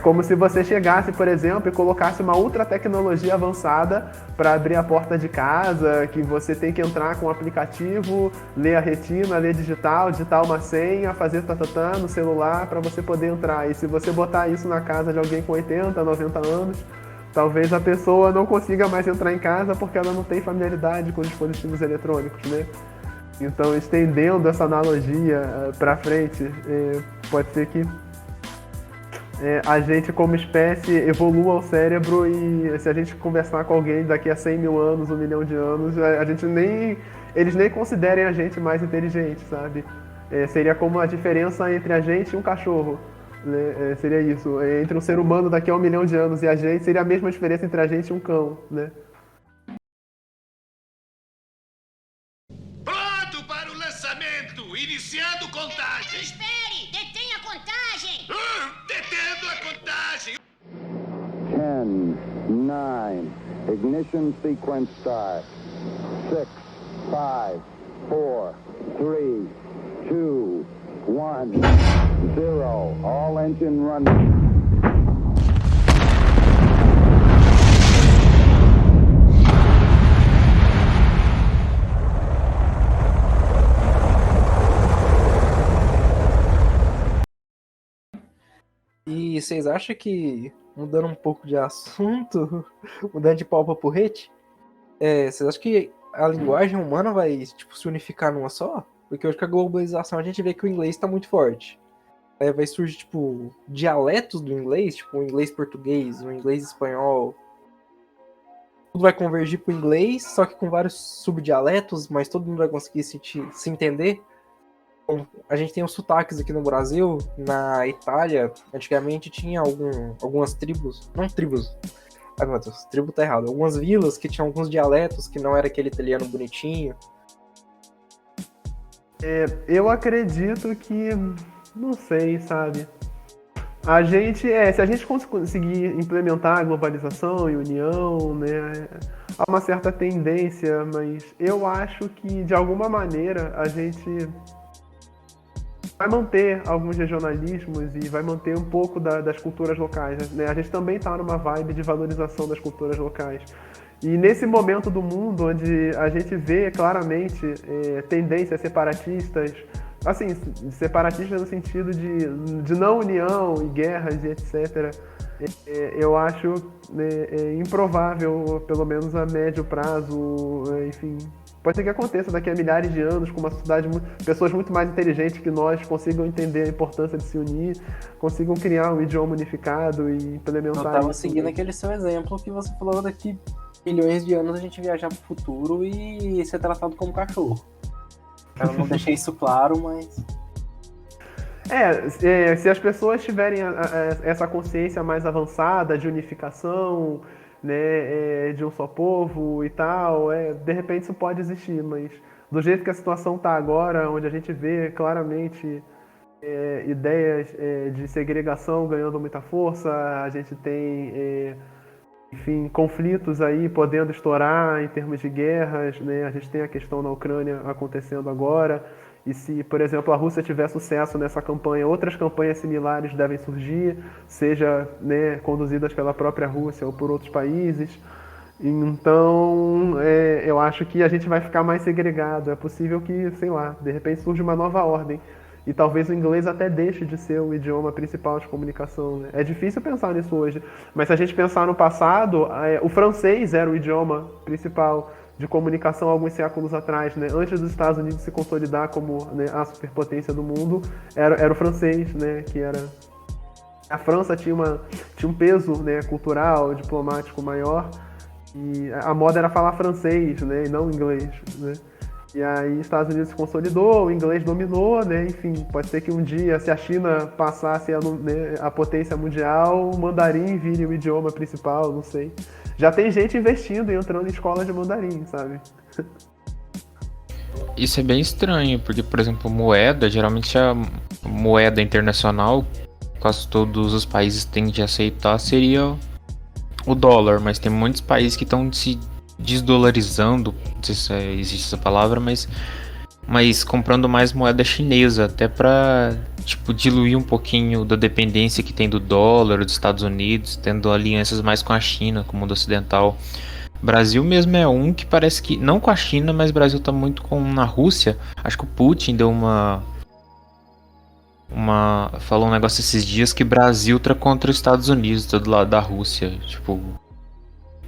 Como se você chegasse, por exemplo, e colocasse uma ultra tecnologia avançada para abrir a porta de casa, que você tem que entrar com o aplicativo, ler a retina, ler digitar uma senha, fazer no celular para você poder entrar. E se você botar isso na casa de alguém com 80, 90 anos, talvez a pessoa não consiga mais entrar em casa porque ela não tem familiaridade com dispositivos eletrônicos, né? Então, estendendo essa analogia para frente, pode ser que a gente como espécie evolua o cérebro e se a gente conversar com alguém daqui a 100 mil anos, 1 milhão de anos, eles nem considerem a gente mais inteligente, sabe? Seria como a diferença entre a gente e um cachorro, né? Seria isso. Entre um ser humano daqui a 1 milhão de anos e a gente, seria a mesma diferença entre a gente e um cão, né? Pronto para o lançamento! Iniciando contagem! Espere! Detenha a contagem! Detendo a contagem! 10, 9, ignition sequence start. 6, 5, 4, 3, 2, 1, 0. All engine running. E vocês acham que, mudando um pouco de assunto, mudando de pau pra porrete, vocês acham que a linguagem humana vai se unificar numa só? Porque hoje com a globalização a gente vê que o inglês está muito forte. Vai surgir dialetos do inglês, o inglês português, o inglês espanhol. Tudo vai convergir pro inglês, só que com vários subdialetos, mas todo mundo vai conseguir se entender. A gente tem os sotaques aqui no Brasil, na Itália, antigamente tinha algumas tribos, não tribos, ai meu Deus, tribo tá errado, algumas vilas que tinham alguns dialetos que não era aquele italiano bonitinho. Eu acredito que, não sei, sabe? Se a gente conseguir implementar a globalização e união, né, há uma certa tendência, mas eu acho que de alguma maneira a gente vai manter alguns regionalismos e vai manter um pouco das culturas locais, né? A gente também está numa vibe de valorização das culturas locais. E nesse momento do mundo onde a gente vê claramente tendências separatistas, assim, separatista no sentido de não união e guerras e etc. Eu acho, né, improvável, pelo menos a médio prazo, enfim. Pode ser que aconteça daqui a milhares de anos, com uma sociedade, pessoas muito mais inteligentes que nós consigam entender a importância de se unir, consigam criar um idioma unificado e implementar Eu tava isso, seguindo né? aquele seu exemplo que você falou daqui milhões de anos a gente viajar pro futuro e ser tratado como cachorro. Eu não deixei isso claro, mas... Se as pessoas tiverem essa consciência mais avançada de unificação, né, de um só povo e tal, de repente isso pode existir, mas do jeito que a situação está agora, onde a gente vê claramente ideias de segregação ganhando muita força, a gente tem, enfim, conflitos aí podendo estourar em termos de guerras, né, a gente tem a questão na Ucrânia acontecendo agora. E se, por exemplo, a Rússia tiver sucesso nessa campanha, outras campanhas similares devem surgir, seja, né, conduzidas pela própria Rússia ou por outros países. Então, eu acho que a gente vai ficar mais segregado. É possível que, sei lá, de repente surja uma nova ordem. E talvez o inglês até deixe de ser o idioma principal de comunicação, né? É difícil pensar nisso hoje. Mas se a gente pensar no passado, o francês era o idioma principal de comunicação alguns séculos atrás, né? Antes dos Estados Unidos se consolidar como, né, a superpotência do mundo, era o francês, né? Que era... A França tinha um peso, né, cultural, diplomático maior, e a moda era falar francês, né, e não inglês, né? E aí os Estados Unidos se consolidou, o inglês dominou, né? Enfim, pode ser que um dia, se a China passasse a potência mundial, o mandarim vire o idioma principal, não sei. Já tem gente investindo e entrando em escolas de mandarim, sabe? Isso é bem estranho, porque, por exemplo, moeda, geralmente a moeda internacional, quase todos os países tendem a aceitar, seria o dólar, mas tem muitos países que estão se desdolarizando, não sei se existe essa palavra, mas comprando mais moeda chinesa, até pra, tipo, diluir um pouquinho da dependência que tem do dólar, dos Estados Unidos, tendo alianças mais com a China, com o mundo ocidental. Brasil mesmo é um que parece que, não com a China, mas o Brasil tá muito na Rússia. Acho que o Putin deu falou um negócio esses dias que Brasil tá contra os Estados Unidos, do lado da Rússia. Tipo,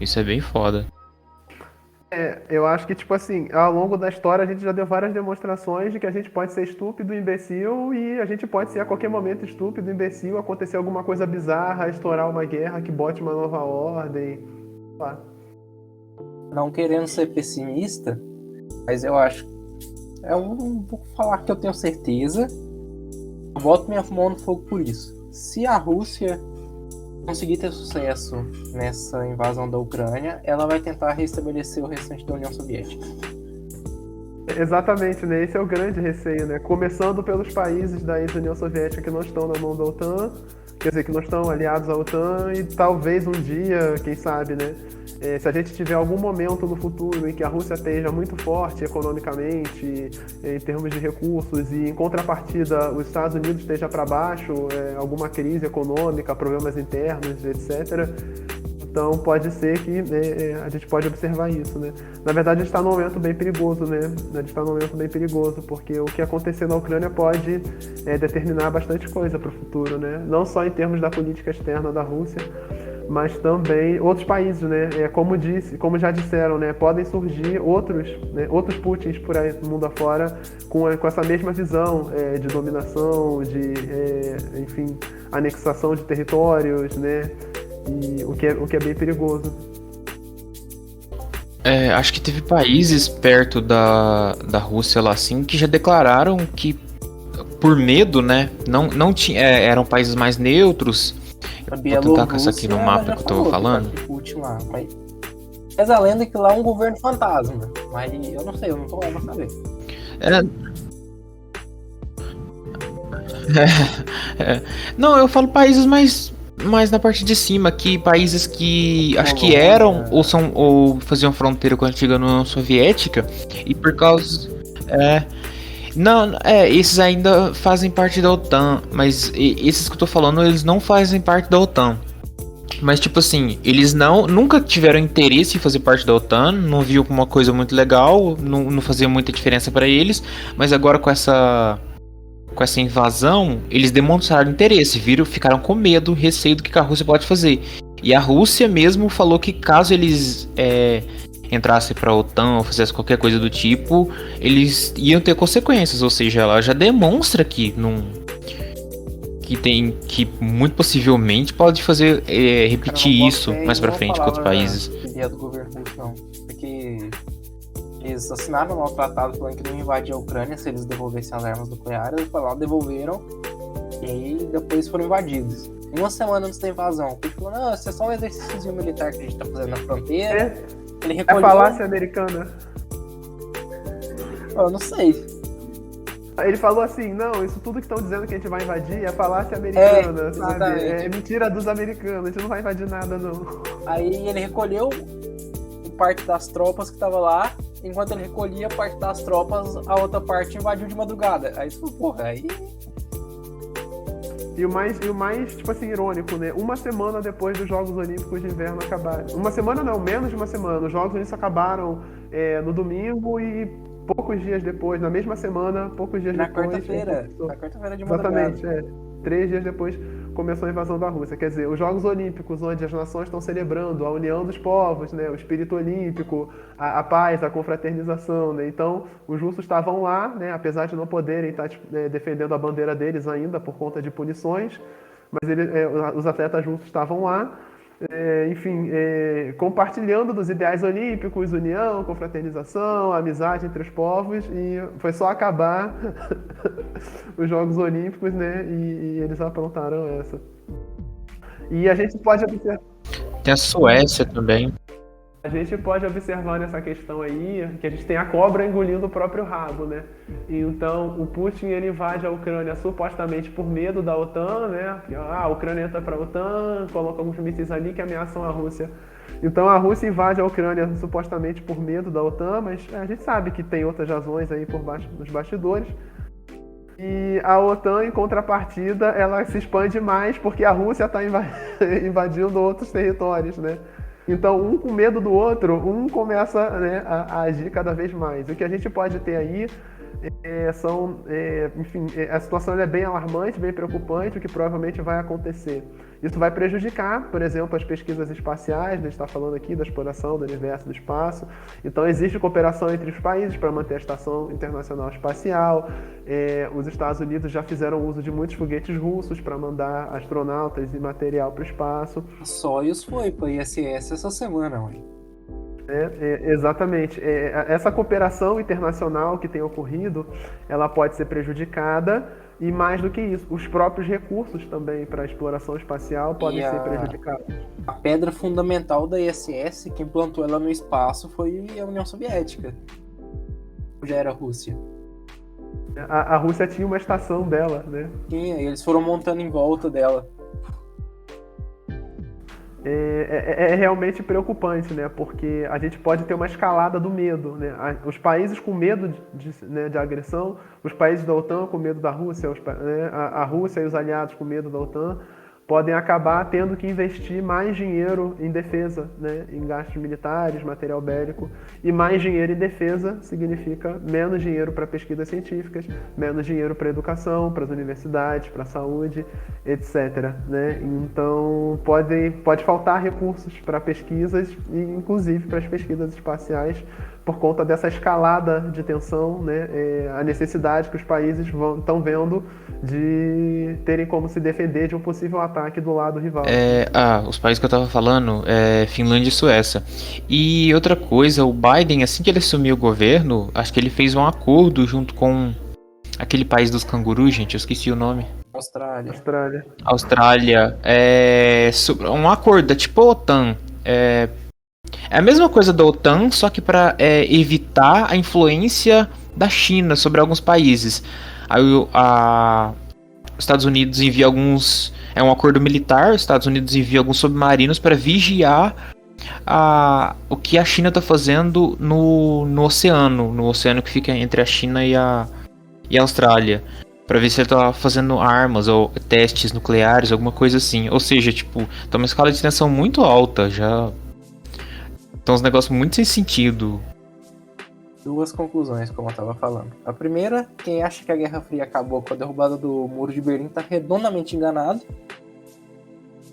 isso é bem foda. Eu acho que, tipo assim, ao longo da história a gente já deu várias demonstrações de que a gente pode ser estúpido, imbecil, e a gente pode ser a qualquer momento estúpido, imbecil, acontecer alguma coisa bizarra, estourar uma guerra que bote uma nova ordem. Lá. Não querendo ser pessimista, mas eu acho... vou falar que eu tenho certeza. Eu boto minha mão no fogo por isso. Se a Rússia conseguir ter sucesso nessa invasão da Ucrânia, ela vai tentar restabelecer o restante da União Soviética. Exatamente, né? Esse é o grande receio, né? Começando pelos países da ex-União Soviética que não estão na mão da OTAN, quer dizer, que não estão aliados à OTAN, e talvez um dia, quem sabe, né? Se a gente tiver algum momento no futuro em que a Rússia esteja muito forte economicamente, em termos de recursos, e em contrapartida os Estados Unidos esteja para baixo, alguma crise econômica, problemas internos, etc., então pode ser que a gente pode observar isso, né? Na verdade, a gente está num momento bem perigoso, né? A gente está num momento bem perigoso, porque o que acontecer na Ucrânia pode determinar bastante coisa para o futuro, né? Não só em termos da política externa da Rússia, mas também outros países, né? Como já disseram, né? Podem surgir outros Putins por aí no mundo afora com essa mesma visão de dominação, enfim, anexação de territórios, né? E o que é bem perigoso. Acho que teve países perto da Rússia lá assim que já declararam que por medo, né? Não tinha, eram países mais neutros. Vou tentar caçar aqui no mapa que eu tô falando. Lá, mas essa lenda é que lá é um governo fantasma. Mas eu não sei, eu não tô lá pra saber. Não, eu falo países mais na parte de cima, que países que acho que eram ou faziam fronteira com a antiga União Soviética, e por causa esses ainda fazem parte da OTAN, mas esses que eu tô falando, eles não fazem parte da OTAN. Mas tipo assim, eles nunca tiveram interesse em fazer parte da OTAN, não viu como uma coisa muito legal, não fazia muita diferença para eles, mas agora com essa com essa invasão, eles demonstraram interesse, ficaram com medo, receio do que a Rússia pode fazer. E a Rússia mesmo falou que caso eles entrassem para a OTAN ou fizessem qualquer coisa do tipo, eles iam ter consequências. Ou seja, ela já demonstra que que muito possivelmente pode fazer repetir isso mais para frente com outros países. Que é do governo russo, não. Porque eles assinaram lá o tratado falando que não invadiam a Ucrânia se eles devolvessem as armas nucleares. Eles foram lá, devolveram e aí depois foram invadidos. Uma semana antes da invasão, ele falou: não, isso é só um exercício militar que a gente tá fazendo na fronteira. Ele recolheu... É falácia americana. Eu não sei. Ele falou assim: não, isso tudo que estão dizendo que a gente vai invadir é falácia americana, sabe? Exatamente. É mentira dos americanos, a gente não vai invadir nada, não. Aí ele recolheu parte das tropas que tava lá. Enquanto ele recolhia parte das tropas, a outra parte invadiu de madrugada. Aí tu, porra, aí... E o mais, tipo assim, irônico, né? Uma semana depois dos Jogos Olímpicos de Inverno acabarem. Uma semana não, menos de uma semana. Os Jogos Olímpicos acabaram no domingo e poucos dias depois, na mesma semana, poucos dias depois... Na quarta-feira de madrugada. Exatamente, 3 dias depois começou a invasão da Rússia. Quer dizer, os Jogos Olímpicos, onde as nações estão celebrando a união dos povos, né, o espírito olímpico, a paz, a confraternização, né? Então, os russos estavam lá, né, apesar de não poderem estar defendendo a bandeira deles ainda por conta de punições, mas os atletas russos estavam lá, compartilhando dos ideais olímpicos, união, confraternização, amizade entre os povos, e foi só acabar os Jogos Olímpicos, né, e eles aprontaram essa. E a gente pode observar... Tem a Suécia também. A gente pode observar nessa questão aí que a gente tem a cobra engolindo o próprio rabo, né? Então, o Putin, ele invade a Ucrânia supostamente por medo da OTAN, né? A Ucrânia entra para a OTAN, coloca alguns mísseis ali que ameaçam a Rússia. Então, a Rússia invade a Ucrânia supostamente por medo da OTAN, mas a gente sabe que tem outras razões aí por baixo dos bastidores. E a OTAN, em contrapartida, ela se expande mais porque a Rússia está invadindo outros territórios, né? Então, um com medo do outro, um começa, né, a agir cada vez mais. O que a gente pode ter aí a situação é bem alarmante, bem preocupante, o que provavelmente vai acontecer. Isso vai prejudicar, por exemplo, as pesquisas espaciais, a gente está falando aqui da exploração do universo, do espaço. Então, existe cooperação entre os países para manter a Estação Internacional Espacial. Os Estados Unidos já fizeram uso de muitos foguetes russos para mandar astronautas e material para o espaço. A Soyuz foi para a ISS essa semana, mãe. Exatamente. Essa cooperação internacional que tem ocorrido, ela pode ser prejudicada, e mais do que isso, os próprios recursos também para a exploração espacial podem ser prejudicados. A pedra fundamental da ISS, quem plantou ela no espaço foi a União Soviética. Já era a Rússia. A Rússia tinha uma estação dela, né? Sim, eles foram montando em volta dela. É realmente preocupante, né? Porque a gente pode ter uma escalada do medo, né? Os países com medo de agressão, os países da OTAN com medo da Rússia, a Rússia e os aliados com medo da OTAN, podem acabar tendo que investir mais dinheiro em defesa, né? Em gastos militares, material bélico. E mais dinheiro em defesa significa menos dinheiro para pesquisas científicas, menos dinheiro para educação, para as universidades, para a saúde, etc. Né? Então, pode faltar recursos para pesquisas, e inclusive para as pesquisas espaciais, por conta dessa escalada de tensão, né? A necessidade que os países estão vendo de terem como se defender de um possível ataque do lado rival. Os países que eu tava falando é Finlândia e Suécia. E outra coisa, o Biden, assim que ele assumiu o governo, acho que ele fez um acordo junto com aquele país dos cangurus, gente, eu esqueci o nome. Austrália. Um acordo, tipo a OTAN. É a mesma coisa da OTAN, só que para evitar a influência da China sobre alguns países. Aí os Estados Unidos envia alguns... É um acordo militar, os Estados Unidos envia alguns submarinos para vigiar o que a China está fazendo no oceano que fica entre a China e a Austrália, para ver se ele está fazendo armas ou testes nucleares, alguma coisa assim. Ou seja, tipo, tá uma escala de tensão muito alta, já... Então, uns negócios muito sem sentido. duas conclusões, como eu estava falando. A primeira, quem acha que a Guerra Fria acabou com a derrubada do Muro de Berlim está redondamente enganado.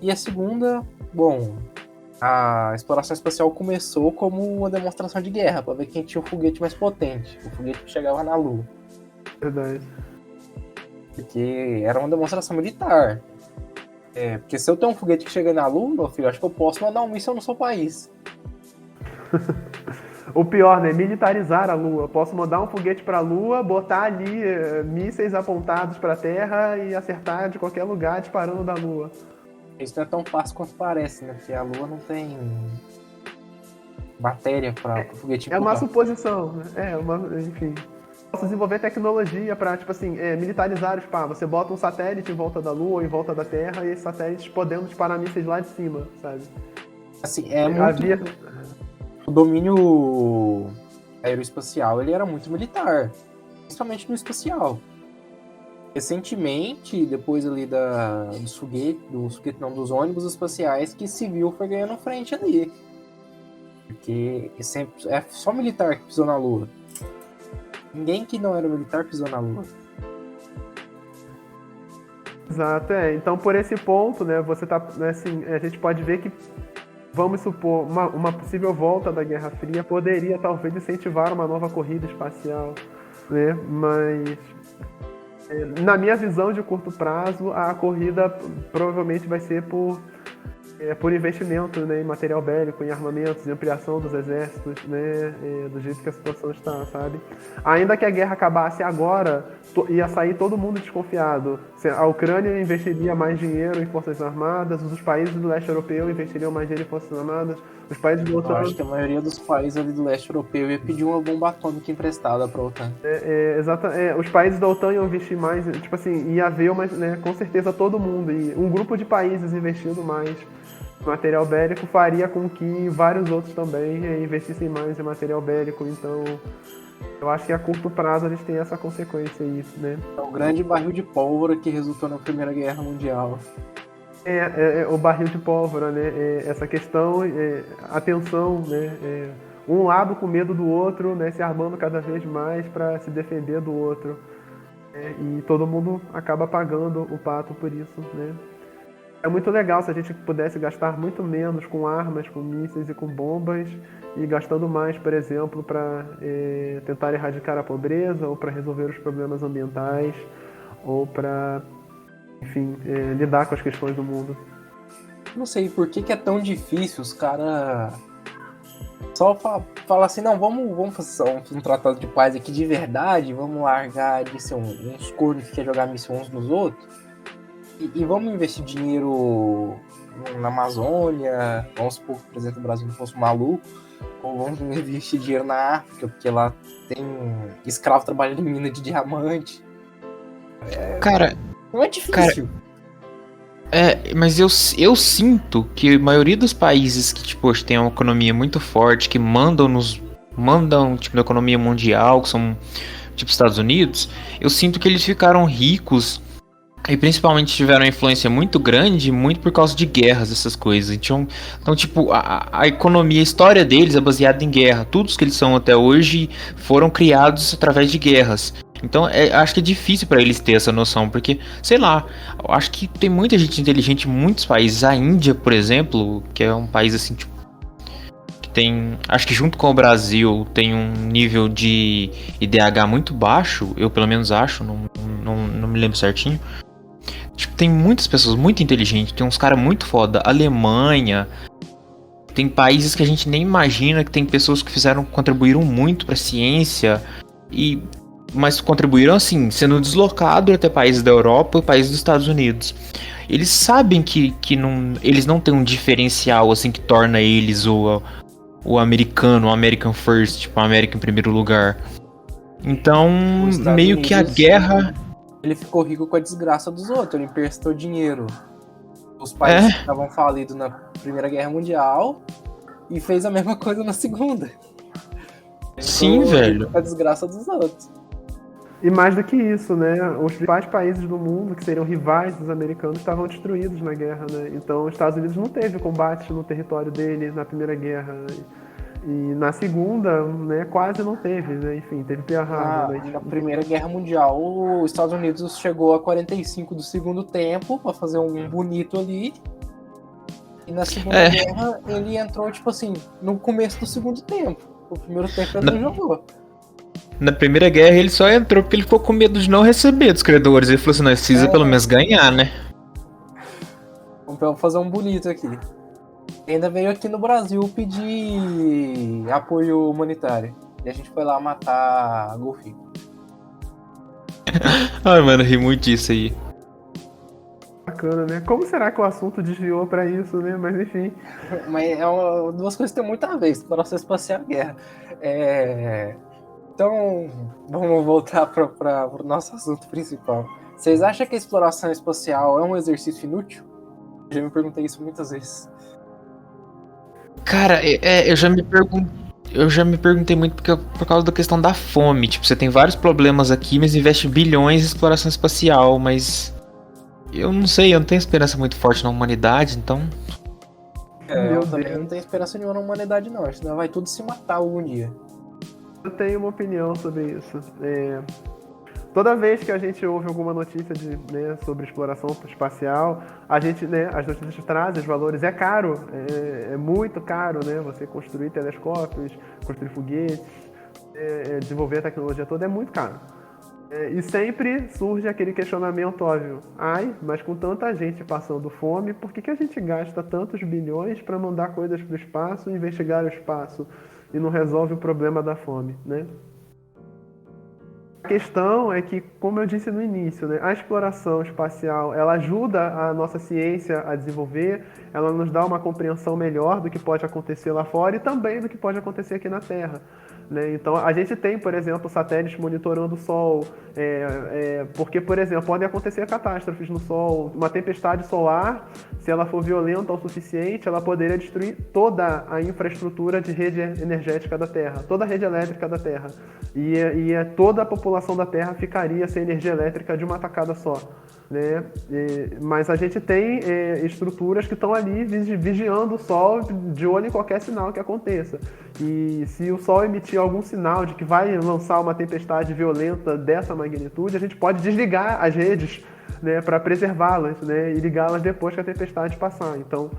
E a segunda, bom, a exploração espacial começou como uma demonstração de guerra, para ver quem tinha o foguete mais potente, o foguete que chegava na Lua. Verdade. Porque era uma demonstração militar. Porque se eu tenho um foguete que chega na Lua, meu filho, acho que eu posso mandar um míssil no seu país. O pior, né? Militarizar a Lua. Posso mandar um foguete pra Lua, botar ali mísseis apontados pra Terra e acertar de qualquer lugar disparando da Lua. Isso não é tão fácil quanto parece, né? Porque a Lua não tem matéria para o foguete É uma empurrar. suposição, né? Enfim. Posso desenvolver tecnologia pra, tipo assim, militarizar o espaço. Você bota um satélite em volta da Lua, em volta da Terra, e esses satélites podendo disparar mísseis lá de cima, sabe? Assim, é muito... Havia... O domínio aeroespacial, ele era muito militar. Principalmente no espacial. Recentemente, depois ali dos ônibus espaciais, que civil foi ganhando frente ali. Porque é só militar que pisou na Lua. Ninguém que não era militar pisou na Lua. Exato, então por esse ponto, né, você tá, assim, a gente pode ver que, vamos supor, uma possível volta da Guerra Fria poderia talvez incentivar uma nova corrida espacial, né, mas na minha visão de curto prazo, a corrida provavelmente vai ser por investimento, né, em material bélico, em armamentos, em ampliação dos exércitos, né, do jeito que a situação está, sabe? Ainda que a guerra acabasse agora, ia sair todo mundo desconfiado. A Ucrânia investiria mais dinheiro em forças armadas, os países do leste europeu investiriam mais dinheiro em forças armadas, os países do Eu OTAN... acho que a maioria dos países ali do leste europeu ia pedir uma bomba atômica emprestada para a OTAN. Os países da OTAN iam investir mais, tipo assim, ia haver com certeza todo mundo, e um grupo de países investindo mais material bélico faria com que vários outros também investissem mais em material bélico. Então, eu acho que a curto prazo a gente tem essa consequência aí, né? É o grande barril de pólvora que resultou na Primeira Guerra Mundial. O barril de pólvora, né? Essa questão, a tensão, né? Um lado com medo do outro, né? Se armando cada vez mais para se defender do outro. E todo mundo acaba pagando o pato por isso, né? É muito legal se a gente pudesse gastar muito menos com armas, com mísseis e com bombas, e gastando mais, por exemplo, para tentar erradicar a pobreza, ou para resolver os problemas ambientais, ou para, enfim, lidar com as questões do mundo. Não sei por que é tão difícil os caras só falar assim, não, vamos fazer um tratado de paz aqui de verdade, vamos largar de ser uns cornos que quer jogar míssil uns nos outros. E vamos investir dinheiro na Amazônia, vamos supor que o presidente do Brasil não fosse um maluco, ou vamos investir dinheiro na África, porque lá tem escravo trabalhando em mina de diamante. Cara, não é difícil. Mas eu sinto que a maioria dos países que, tipo, hoje tem uma economia muito forte, que mandam, tipo, na economia mundial, que são, tipo, Estados Unidos, eu sinto que eles ficaram ricos e principalmente tiveram uma influência muito grande, muito por causa de guerras, essas coisas. Então tipo, a economia, a história deles é baseada em guerra. Todos que eles são até hoje foram criados através de guerras. Então, acho que é difícil para eles ter essa noção, porque, sei lá, eu acho que tem muita gente inteligente em muitos países. A Índia, por exemplo, que é um país assim, tipo, que tem, acho que junto com o Brasil, tem um nível de IDH muito baixo, eu pelo menos acho, não me lembro certinho. Tipo, tem muitas pessoas muito inteligentes, tem uns caras muito foda. Alemanha, tem países que a gente nem imagina, que tem pessoas que contribuíram muito pra ciência, mas contribuíram assim, sendo deslocados até países da Europa e países dos Estados Unidos. Eles sabem que eles não têm um diferencial assim que torna eles o americano, o American First, tipo, o América em primeiro lugar. Então, meio que a guerra... Ele ficou rico com a desgraça dos outros, ele emprestou dinheiro. Os países que estavam falidos na Primeira Guerra Mundial e fez a mesma coisa na Segunda. Sim, velho. Com a desgraça dos outros. E mais do que isso, né? Os principais países do mundo, que seriam rivais dos americanos, estavam destruídos na guerra, né? Então, os Estados Unidos não teve combate no território dele na Primeira Guerra. E na segunda, né, quase não teve, né? Enfim, teve Pearl Harbor. Né? Na Primeira Guerra Mundial, os Estados Unidos chegou a 45 do segundo tempo pra fazer um bonito ali. E na Segunda Guerra ele entrou, tipo assim, no começo do segundo tempo. O primeiro tempo ele não jogou. Na Primeira Guerra ele só entrou porque ele ficou com medo de não receber dos credores. Ele falou assim, não, precisa pelo menos ganhar, né? Vamos fazer um bonito aqui. Ainda veio aqui no Brasil pedir apoio humanitário. E a gente foi lá matar golfinho. Ai, mano, ri muito disso aí. Bacana, né? Como será que o assunto desviou pra isso, né? Mas enfim. Mas duas coisas que tem muito a ver, exploração espacial e guerra. Então, vamos voltar para o nosso assunto principal. Vocês acham que a exploração espacial é um exercício inútil? Eu já me perguntei isso muitas vezes. Cara, eu já me perguntei muito por causa da questão da fome. Tipo, você tem vários problemas aqui, mas investe bilhões em exploração espacial, mas eu não sei, eu não tenho esperança muito forte na humanidade, então. Eu também não tenho esperança nenhuma na humanidade, não. Acho que vai tudo se matar algum dia. Eu tenho uma opinião sobre isso. Toda vez que a gente ouve alguma notícia sobre exploração espacial, a gente, as notícias trazem os valores. É caro, é muito caro, né? Você construir telescópios, construir foguetes, desenvolver a tecnologia toda é muito caro. E sempre surge aquele questionamento óbvio. Mas com tanta gente passando fome, por que a gente gasta tantos bilhões para mandar coisas para o espaço, investigar o espaço e não resolve o problema da fome, né? A questão é que, como eu disse no início, né, a exploração espacial ela ajuda a nossa ciência a desenvolver, ela nos dá uma compreensão melhor do que pode acontecer lá fora e também do que pode acontecer aqui na Terra. Né? Então, a gente tem, por exemplo, satélites monitorando o Sol, porque, por exemplo, podem acontecer catástrofes no Sol. Uma tempestade solar, se ela for violenta o suficiente, ela poderia destruir toda a infraestrutura de rede energética da Terra, toda a rede elétrica da Terra. E toda a população da Terra ficaria sem energia elétrica de uma tacada só. Né? Mas a gente tem estruturas que estão ali vigiando o Sol, de olho em qualquer sinal que aconteça. E se o Sol emitir algum sinal de que vai lançar uma tempestade violenta dessa magnitude, a gente pode desligar as redes, né, para preservá-las, né, e ligá-las depois que a tempestade passar. Então,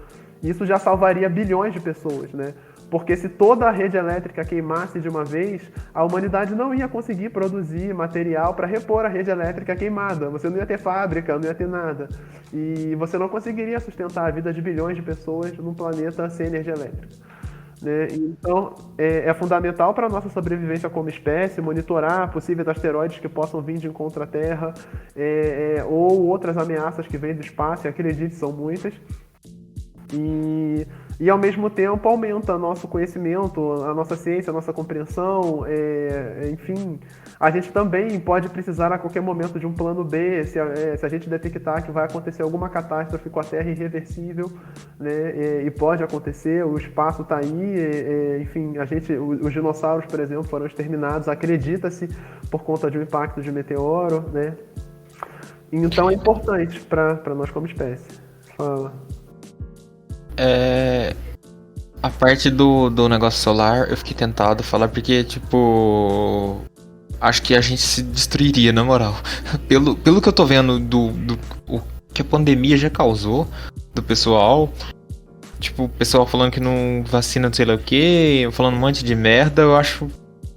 isso já salvaria bilhões de pessoas, né? Porque se toda a rede elétrica queimasse de uma vez, a humanidade não ia conseguir produzir material para repor a rede elétrica queimada. Você não ia ter fábrica, não ia ter nada. E você não conseguiria sustentar a vida de bilhões de pessoas num planeta sem energia elétrica. Né? Então, é fundamental para a nossa sobrevivência como espécie monitorar possíveis asteroides que possam vir de encontro à Terra, ou outras ameaças que vêm do espaço, e acredite, são muitas. E ao mesmo tempo aumenta nosso conhecimento, a nossa ciência, a nossa compreensão, enfim. A gente também pode precisar a qualquer momento de um plano B, se a gente detectar que vai acontecer alguma catástrofe com a Terra irreversível, né? E pode acontecer, o espaço está aí, enfim, os dinossauros, por exemplo, foram exterminados, acredita-se, por conta de um impacto de meteoro, né? Então é importante para nós como espécie. Fala. A parte do negócio solar, eu fiquei tentado falar porque, tipo, acho que a gente se destruiria, na moral. Pelo que eu tô vendo o que a pandemia já causou do pessoal, tipo, o pessoal falando que não vacina não sei lá o que, falando um monte de merda, eu acho,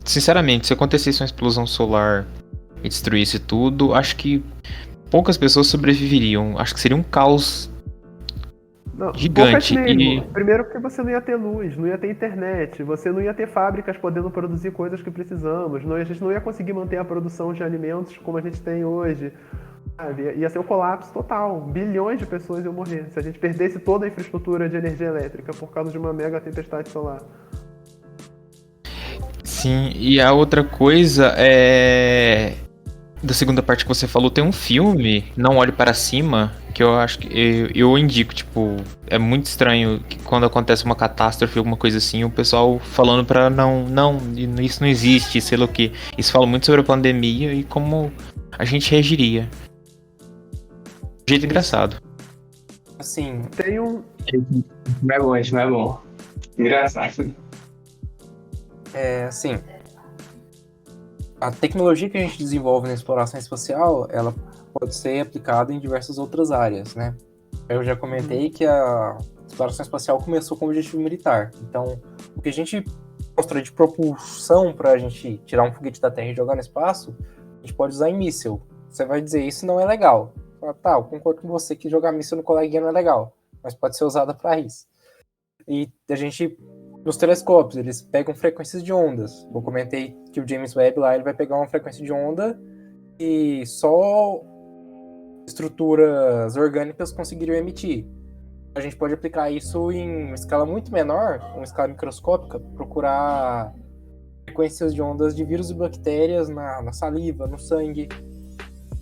sinceramente, se acontecesse uma explosão solar e destruísse tudo, acho que poucas pessoas sobreviveriam. Acho que seria um caos gigante. Primeiro porque você não ia ter luz, não ia ter internet, você não ia ter fábricas podendo produzir coisas que precisamos, a gente não ia conseguir manter a produção de alimentos como a gente tem hoje. Sabe? Ia ser um colapso total, bilhões de pessoas iam morrer se a gente perdesse toda a infraestrutura de energia elétrica por causa de uma mega tempestade solar. Sim, e a outra coisa da segunda parte que você falou, tem um filme, Não Olhe Para Cima, que eu acho que eu indico, tipo, é muito estranho que quando acontece uma catástrofe, alguma coisa assim, o pessoal falando pra não, isso não existe, sei lá o que. Isso fala muito sobre a pandemia e como a gente reagiria. De jeito engraçado. Assim, Tem um... Não é bom, isso não é bom. Engraçado. Assim, a tecnologia que a gente desenvolve na exploração espacial, ela pode ser aplicada em diversas outras áreas, né? Eu já comentei que a exploração espacial começou com o objetivo militar. Então, o que a gente constrói de propulsão para a gente tirar um foguete da Terra e jogar no espaço, a gente pode usar em míssil. Você vai dizer, isso não é legal. Tá, eu concordo com você que jogar míssil no coleguinha não é legal, mas pode ser usada para isso. E a gente, nos telescópios, eles pegam frequências de ondas. Eu comentei que o James Webb lá, ele vai pegar uma frequência de onda e só estruturas orgânicas conseguiriam emitir. A gente pode aplicar isso em uma escala muito menor, uma escala microscópica, procurar frequências de ondas de vírus e bactérias na saliva, no sangue.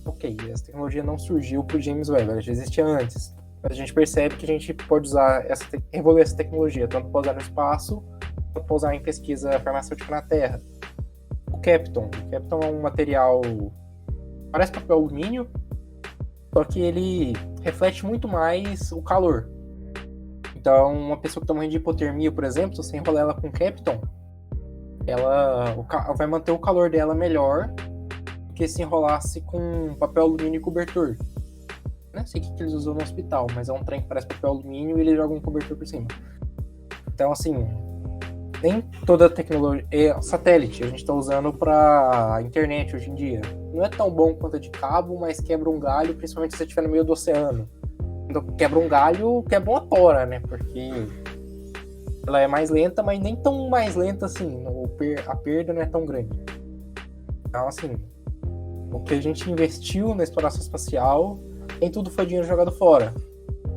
Ok, essa tecnologia não surgiu por James Webb, ela já existia antes. Mas a gente percebe que a gente pode usar evoluir essa tecnologia, tanto para usar no espaço, quanto para usar em pesquisa farmacêutica na Terra. O Kapton é um material, parece papel alumínio, só que ele reflete muito mais o calor. Então, uma pessoa que está morrendo de hipotermia, por exemplo, se você enrolar ela com Kapton, ela vai manter o calor dela melhor do que se enrolasse com papel alumínio e cobertor. Não sei o que eles usam no hospital, mas é um trem que parece papel alumínio e ele joga um cobertor por cima. Então, assim, nem toda tecnologia... satélite a gente está usando para internet hoje em dia. Não é tão bom quanto a de cabo, mas quebra um galho, principalmente se você estiver no meio do oceano. Então, quebra um galho, quebra uma tora, né? Porque ela é mais lenta, mas nem tão mais lenta assim. A perda não é tão grande. Então, assim, o que a gente investiu na exploração espacial, nem tudo foi dinheiro jogado fora.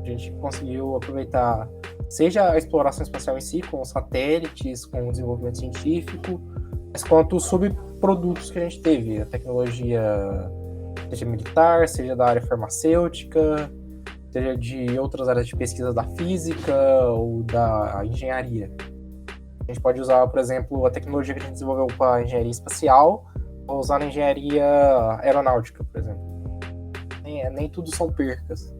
A gente conseguiu aproveitar, seja a exploração espacial em si, com os satélites, com o desenvolvimento científico, mas quanto os subprodutos que a gente teve, a tecnologia, seja militar, seja da área farmacêutica, seja de outras áreas de pesquisa da física ou da engenharia. A gente pode usar, por exemplo, a tecnologia que a gente desenvolveu para a engenharia espacial, ou usar na engenharia aeronáutica, por exemplo. Nem tudo são percas.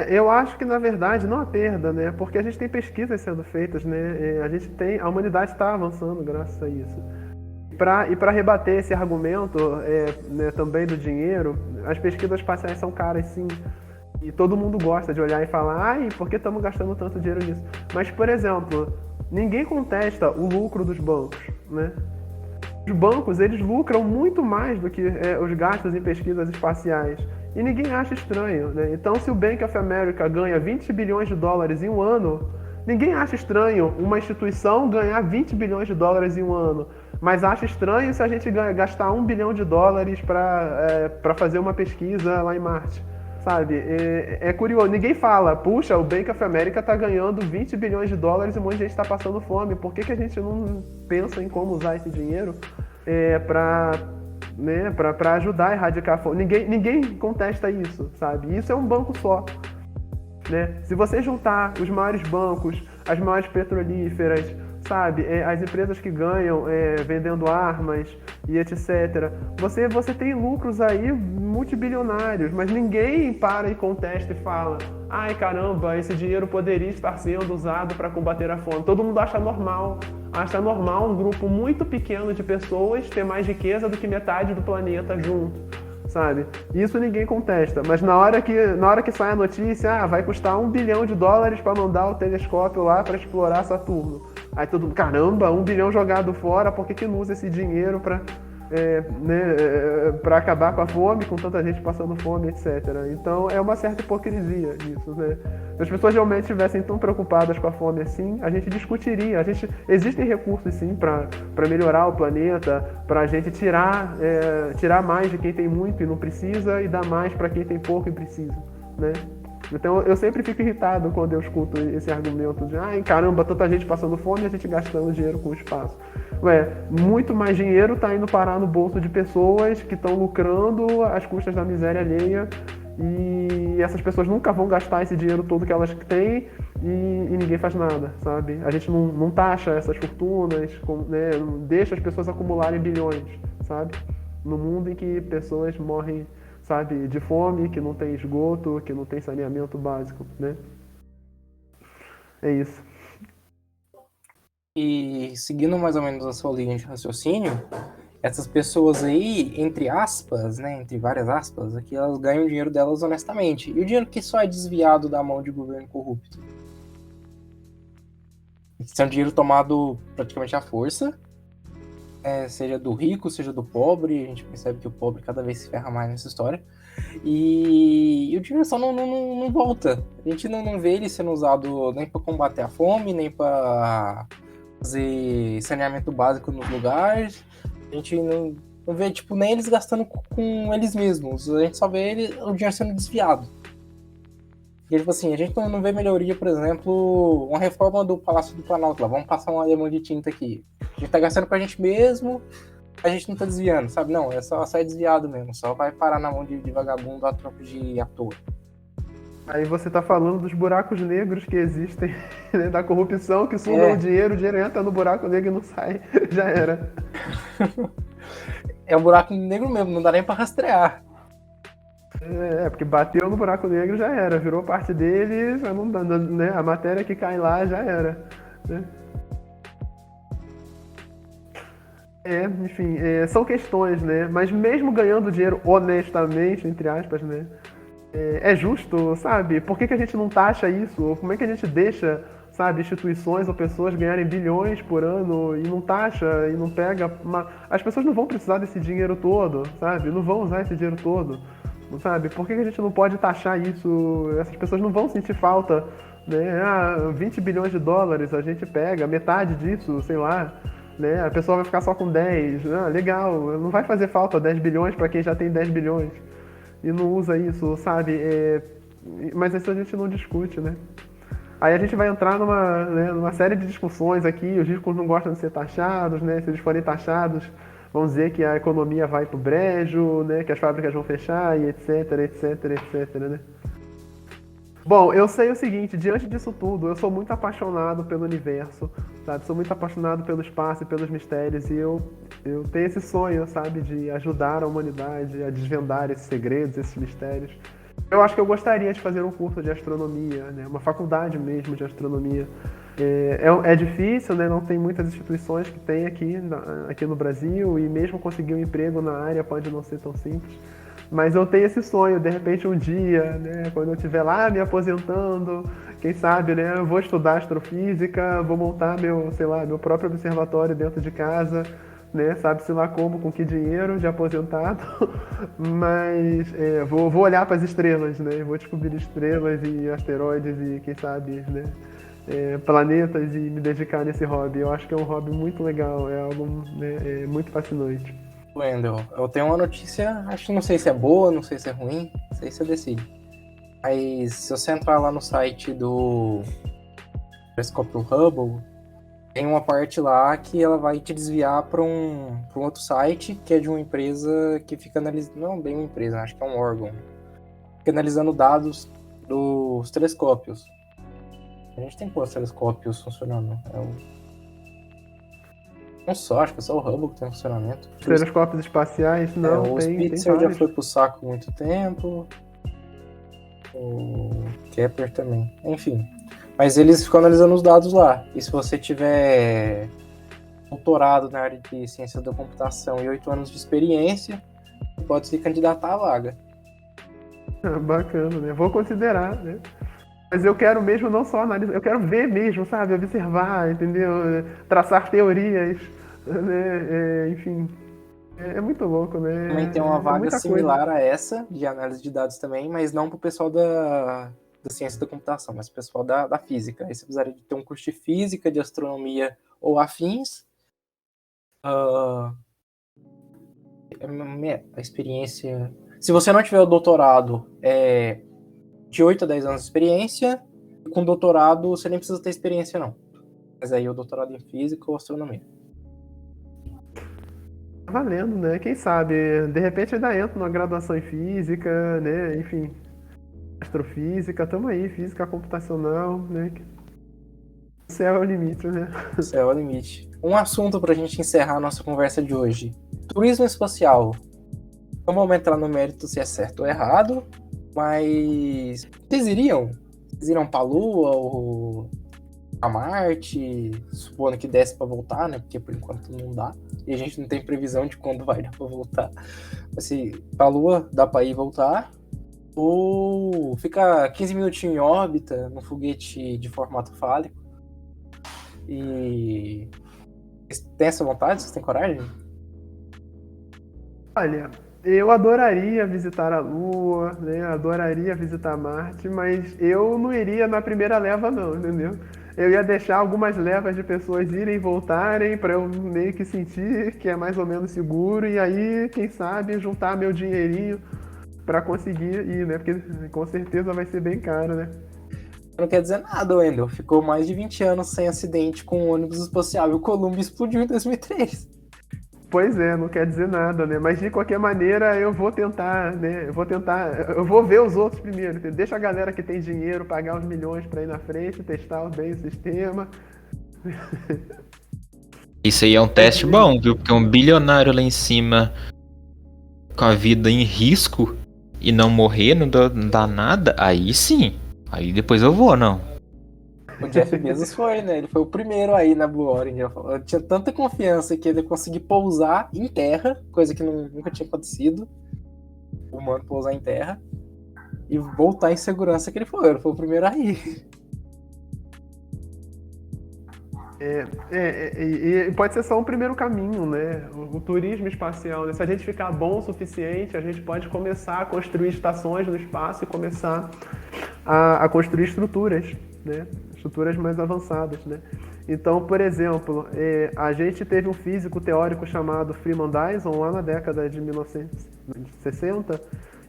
Eu acho que, na verdade, não há perda, né? Porque a gente tem pesquisas sendo feitas, né? A humanidade está avançando graças a isso. E para rebater esse argumento, né, também do dinheiro, as pesquisas espaciais são caras, sim. E todo mundo gosta de olhar e falar, ai, por que estamos gastando tanto dinheiro nisso? Mas, por exemplo, ninguém contesta o lucro dos bancos, né? Os bancos, eles lucram muito mais do que os gastos em pesquisas espaciais. E ninguém acha estranho, né? Então, se o Bank of America ganha 20 bilhões de dólares em um ano, ninguém acha estranho uma instituição ganhar 20 bilhões de dólares em um ano. Mas acha estranho se a gente gastar 1 bilhão de dólares para fazer uma pesquisa lá em Marte. Sabe? É curioso. Ninguém fala, puxa, o Bank of America está ganhando 20 bilhões de dólares e um monte de gente está passando fome. Por que a gente não pensa em como usar esse dinheiro para ajudar a erradicar a fome? Ninguém contesta isso, sabe? Isso é um banco só. Né? Se você juntar os maiores bancos, as maiores petrolíferas, sabe, as empresas que ganham vendendo armas e etc. Você tem lucros aí multibilionários, mas ninguém para e contesta e fala, ai caramba, esse dinheiro poderia estar sendo usado para combater a fome. Todo mundo acha normal um grupo muito pequeno de pessoas ter mais riqueza do que metade do planeta junto. Sabe? Isso ninguém contesta, mas na hora que sai a notícia, vai custar 1 bilhão de dólares para mandar o telescópio lá para explorar Saturno. Aí todo mundo, caramba, 1 bilhão jogado fora, por que não usa esse dinheiro para acabar com a fome, com tanta gente passando fome, etc. Então é uma certa hipocrisia isso, né? Se as pessoas realmente estivessem tão preocupadas com a fome assim, a gente discutiria. Existem recursos sim para melhorar o planeta, para a gente tirar mais de quem tem muito e não precisa e dar mais para quem tem pouco e precisa, né? Então eu sempre fico irritado quando eu escuto esse argumento de ai caramba, tanta gente passando fome e a gente gastando dinheiro com o espaço. Muito mais dinheiro está indo parar no bolso de pessoas que estão lucrando às custas da miséria alheia e essas pessoas nunca vão gastar esse dinheiro todo que elas têm e ninguém faz nada, sabe? A gente não taxa essas fortunas, né? Não deixa as pessoas acumularem bilhões, sabe? No mundo em que pessoas morrem, sabe, de fome, que não tem esgoto, que não tem saneamento básico, né? É isso. E seguindo mais ou menos a sua linha de raciocínio, essas pessoas aí, entre aspas, né, entre várias aspas, aqui elas ganham o dinheiro delas honestamente. E o dinheiro que só é desviado da mão de governo corrupto? Isso é um dinheiro tomado praticamente à força, seja do rico, seja do pobre. A gente percebe que o pobre cada vez se ferra mais nessa história. E o dinheiro só não volta. A gente não vê ele sendo usado nem para combater a fome, nem para fazer saneamento básico nos lugares. A gente não vê, tipo, nem eles gastando com eles mesmos. A gente só vê o dinheiro sendo desviado. E, tipo assim, a gente não vê melhoria, por exemplo, uma reforma do Palácio do Planalto lá. Vamos passar um alemão de tinta aqui. A gente tá gastando pra gente mesmo, a gente não tá desviando, sabe? Não, é só é desviado mesmo. Só vai parar na mão de vagabundo a troco de ator. Aí você tá falando dos buracos negros que existem, né, da corrupção, que sugam o dinheiro entra no buraco negro e não sai. Já era. É um buraco negro mesmo, não dá nem pra rastrear. Porque bateu no buraco negro já era, virou parte dele, não dá, né? A matéria que cai lá já era. Né? Enfim, são questões, né? Mas mesmo ganhando dinheiro honestamente, entre aspas, né? É justo, sabe? Por que a gente não taxa isso? Ou como é que a gente deixa, sabe, instituições ou pessoas ganharem bilhões por ano e não taxa e não pega... As pessoas não vão precisar desse dinheiro todo, sabe? Não vão usar esse dinheiro todo, sabe? Por que a gente não pode taxar isso? Essas pessoas não vão sentir falta, né? 20 bilhões de dólares, a gente pega metade disso, sei lá, né? A pessoa vai ficar só com 10. Legal, não vai fazer falta 10 bilhões para quem já tem 10 bilhões. E não usa isso, sabe? Mas isso a gente não discute, né? Aí a gente vai entrar numa série de discussões aqui, os ricos não gostam de ser taxados, né? Se eles forem taxados, vão dizer que a economia vai pro brejo, né? Que as fábricas vão fechar e etc, etc, etc, né? Bom, eu sei o seguinte, diante disso tudo, eu sou muito apaixonado pelo universo, sabe? Sou muito apaixonado pelo espaço e pelos mistérios e eu tenho esse sonho, sabe? De ajudar a humanidade a desvendar esses segredos, esses mistérios. Eu acho que eu gostaria de fazer um curso de astronomia, né? Uma faculdade mesmo de astronomia. É difícil, né? Não tem muitas instituições que tem aqui no Brasil e mesmo conseguir um emprego na área pode não ser tão simples. Mas eu tenho esse sonho, de repente um dia, né, quando eu estiver lá me aposentando, quem sabe, né, eu vou estudar astrofísica, vou montar meu próprio observatório dentro de casa, né, sabe-se lá como, com que dinheiro de aposentado, mas vou olhar para as estrelas, né, vou descobrir estrelas e asteroides e quem sabe, né, planetas e me dedicar nesse hobby. Eu acho que é um hobby muito legal, é algo, né, muito fascinante. Wendel, eu tenho uma notícia, não sei se é boa, não sei se é ruim, não sei se você decide. Mas se você entrar lá no site do telescópio Hubble, tem uma parte lá que ela vai te desviar para um outro site, que é de uma empresa que fica analisando, não bem uma empresa, acho que é um órgão, fica analisando dados dos telescópios. A gente tem quantos telescópios funcionando? Não só, acho que é só o Hubble que tem funcionamento. Telescópios espaciais, não, o tem Spitzer já vários. foi pro saco há muito tempo. O Kepler também. Enfim. Mas eles ficam analisando os dados lá. E se você tiver doutorado na área de ciências da computação e 8 anos de experiência, pode se candidatar à vaga. Bacana, né? Vou considerar, né? Mas eu quero mesmo não só analisar, eu quero ver mesmo, sabe? Observar, entendeu? Traçar teorias, né? Enfim, é muito louco, né? Também tem uma vaga similar a essa, de análise de dados também, mas não pro pessoal da ciência da computação, mas pro pessoal da física. Aí você precisaria de ter um curso de física, de astronomia ou afins. A experiência... Se você não tiver o doutorado, de 8 a 10 anos de experiência, e com doutorado você nem precisa ter experiência, não. Mas aí o doutorado em física ou astronomia. Tá valendo, né? Quem sabe, de repente ainda entra numa graduação em física, né? Enfim, astrofísica, tamo aí, física computacional, né? O céu é o limite, né? O céu é o limite. Um assunto pra gente encerrar a nossa conversa de hoje. Turismo espacial. Não vamos entrar no mérito se é certo ou errado, mas vocês iriam? Vocês iriam pra Lua ou a Marte, supondo que desse pra voltar, né? Porque por enquanto não dá. E a gente não tem previsão de quando vai dar pra voltar. Assim, pra Lua dá pra ir e voltar. Ou ficar 15 minutinhos em órbita, num foguete de formato fálico. E... Vocês têm essa vontade? Vocês têm coragem? Olha, eu adoraria visitar a Lua, né? Adoraria visitar Marte, mas eu não iria na primeira leva não, entendeu? Eu ia deixar algumas levas de pessoas irem e voltarem para eu meio que sentir que é mais ou menos seguro e aí, quem sabe, juntar meu dinheirinho para conseguir ir, né? Porque com certeza vai ser bem caro, né? Não quer dizer nada, Wendel. Ficou mais de 20 anos sem acidente com um ônibus espacial e o Columbia explodiu em 2003. Pois é, não quer dizer nada, né? Mas de qualquer maneira eu vou tentar, né? Eu vou ver os outros primeiro. Entendeu? Deixa a galera que tem dinheiro pagar os milhões para ir na frente, testar bem o sistema. Isso aí é um teste bom, viu? Porque um bilionário lá em cima com a vida em risco e não morrer, não dá nada, aí sim. Aí depois eu vou, não. O Jeff Bezos foi, né? Ele foi o primeiro aí na Blue Origin. Eu tinha tanta confiança que ele ia conseguir pousar em terra, coisa que nunca tinha acontecido. O humano pousar em terra e voltar em segurança que ele foi. Ele foi o primeiro aí. E pode ser só um primeiro caminho, né? O turismo espacial, né? Se a gente ficar bom o suficiente, a gente pode começar a construir estações no espaço e começar a construir estruturas, né? Estruturas mais avançadas, né? Então, por exemplo, a gente teve um físico teórico chamado Freeman Dyson lá na década de 1960,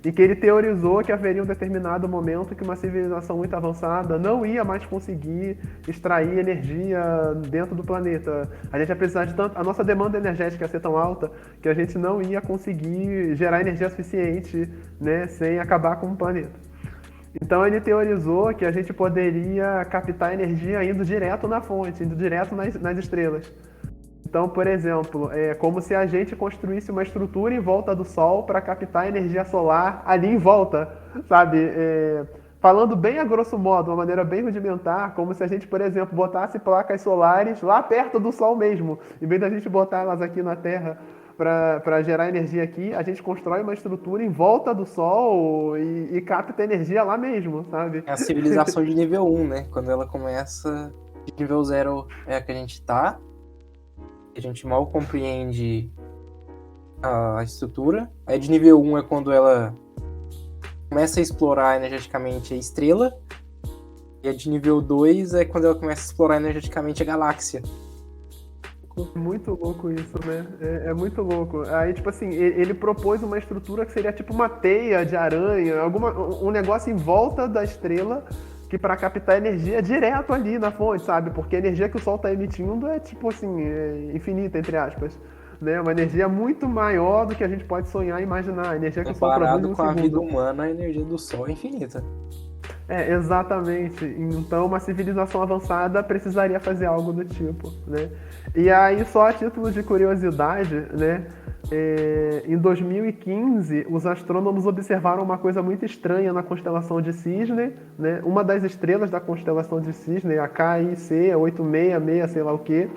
e que ele teorizou que haveria um determinado momento que uma civilização muito avançada não ia mais conseguir extrair energia dentro do planeta. A gente ia precisar de tanto... A nossa demanda energética ia ser tão alta que a gente não ia conseguir gerar energia suficiente, né, sem acabar com o planeta. Então ele teorizou que a gente poderia captar energia indo direto na fonte, indo direto nas estrelas. Então, por exemplo, é como se a gente construísse uma estrutura em volta do Sol para captar energia solar ali em volta, sabe? Falando bem a grosso modo, uma maneira bem rudimentar, como se a gente, por exemplo, botasse placas solares lá perto do Sol mesmo. Em vez da gente botar elas aqui na Terra para gerar energia aqui, a gente constrói uma estrutura em volta do Sol e capta energia lá mesmo, sabe? É a civilização de nível 1, né? Quando ela começa de nível 0 é a que a gente tá. A gente mal compreende a estrutura. Aí de nível 1 é quando ela começa a explorar energeticamente a estrela. E a de nível 2 é quando ela começa a explorar energeticamente a galáxia. Muito louco isso, né? É muito louco. Aí, tipo assim, ele propôs uma estrutura que seria tipo uma teia de aranha, um negócio em volta da estrela que para captar energia direto ali na fonte, sabe? Porque a energia que o Sol está emitindo é tipo assim, infinita, entre aspas. Né? Uma energia muito maior do que a gente pode sonhar e imaginar. A energia que o Sol produz Comparado em um com a segundo. vida humana, a energia do Sol é infinita. Exatamente. Então, uma civilização avançada precisaria fazer algo do tipo, né? E aí, só a título de curiosidade, né? Em 2015, os astrônomos observaram uma coisa muito estranha na constelação de Cisne, né? Uma das estrelas da constelação de Cisne, a KIC 866, sei lá o quê,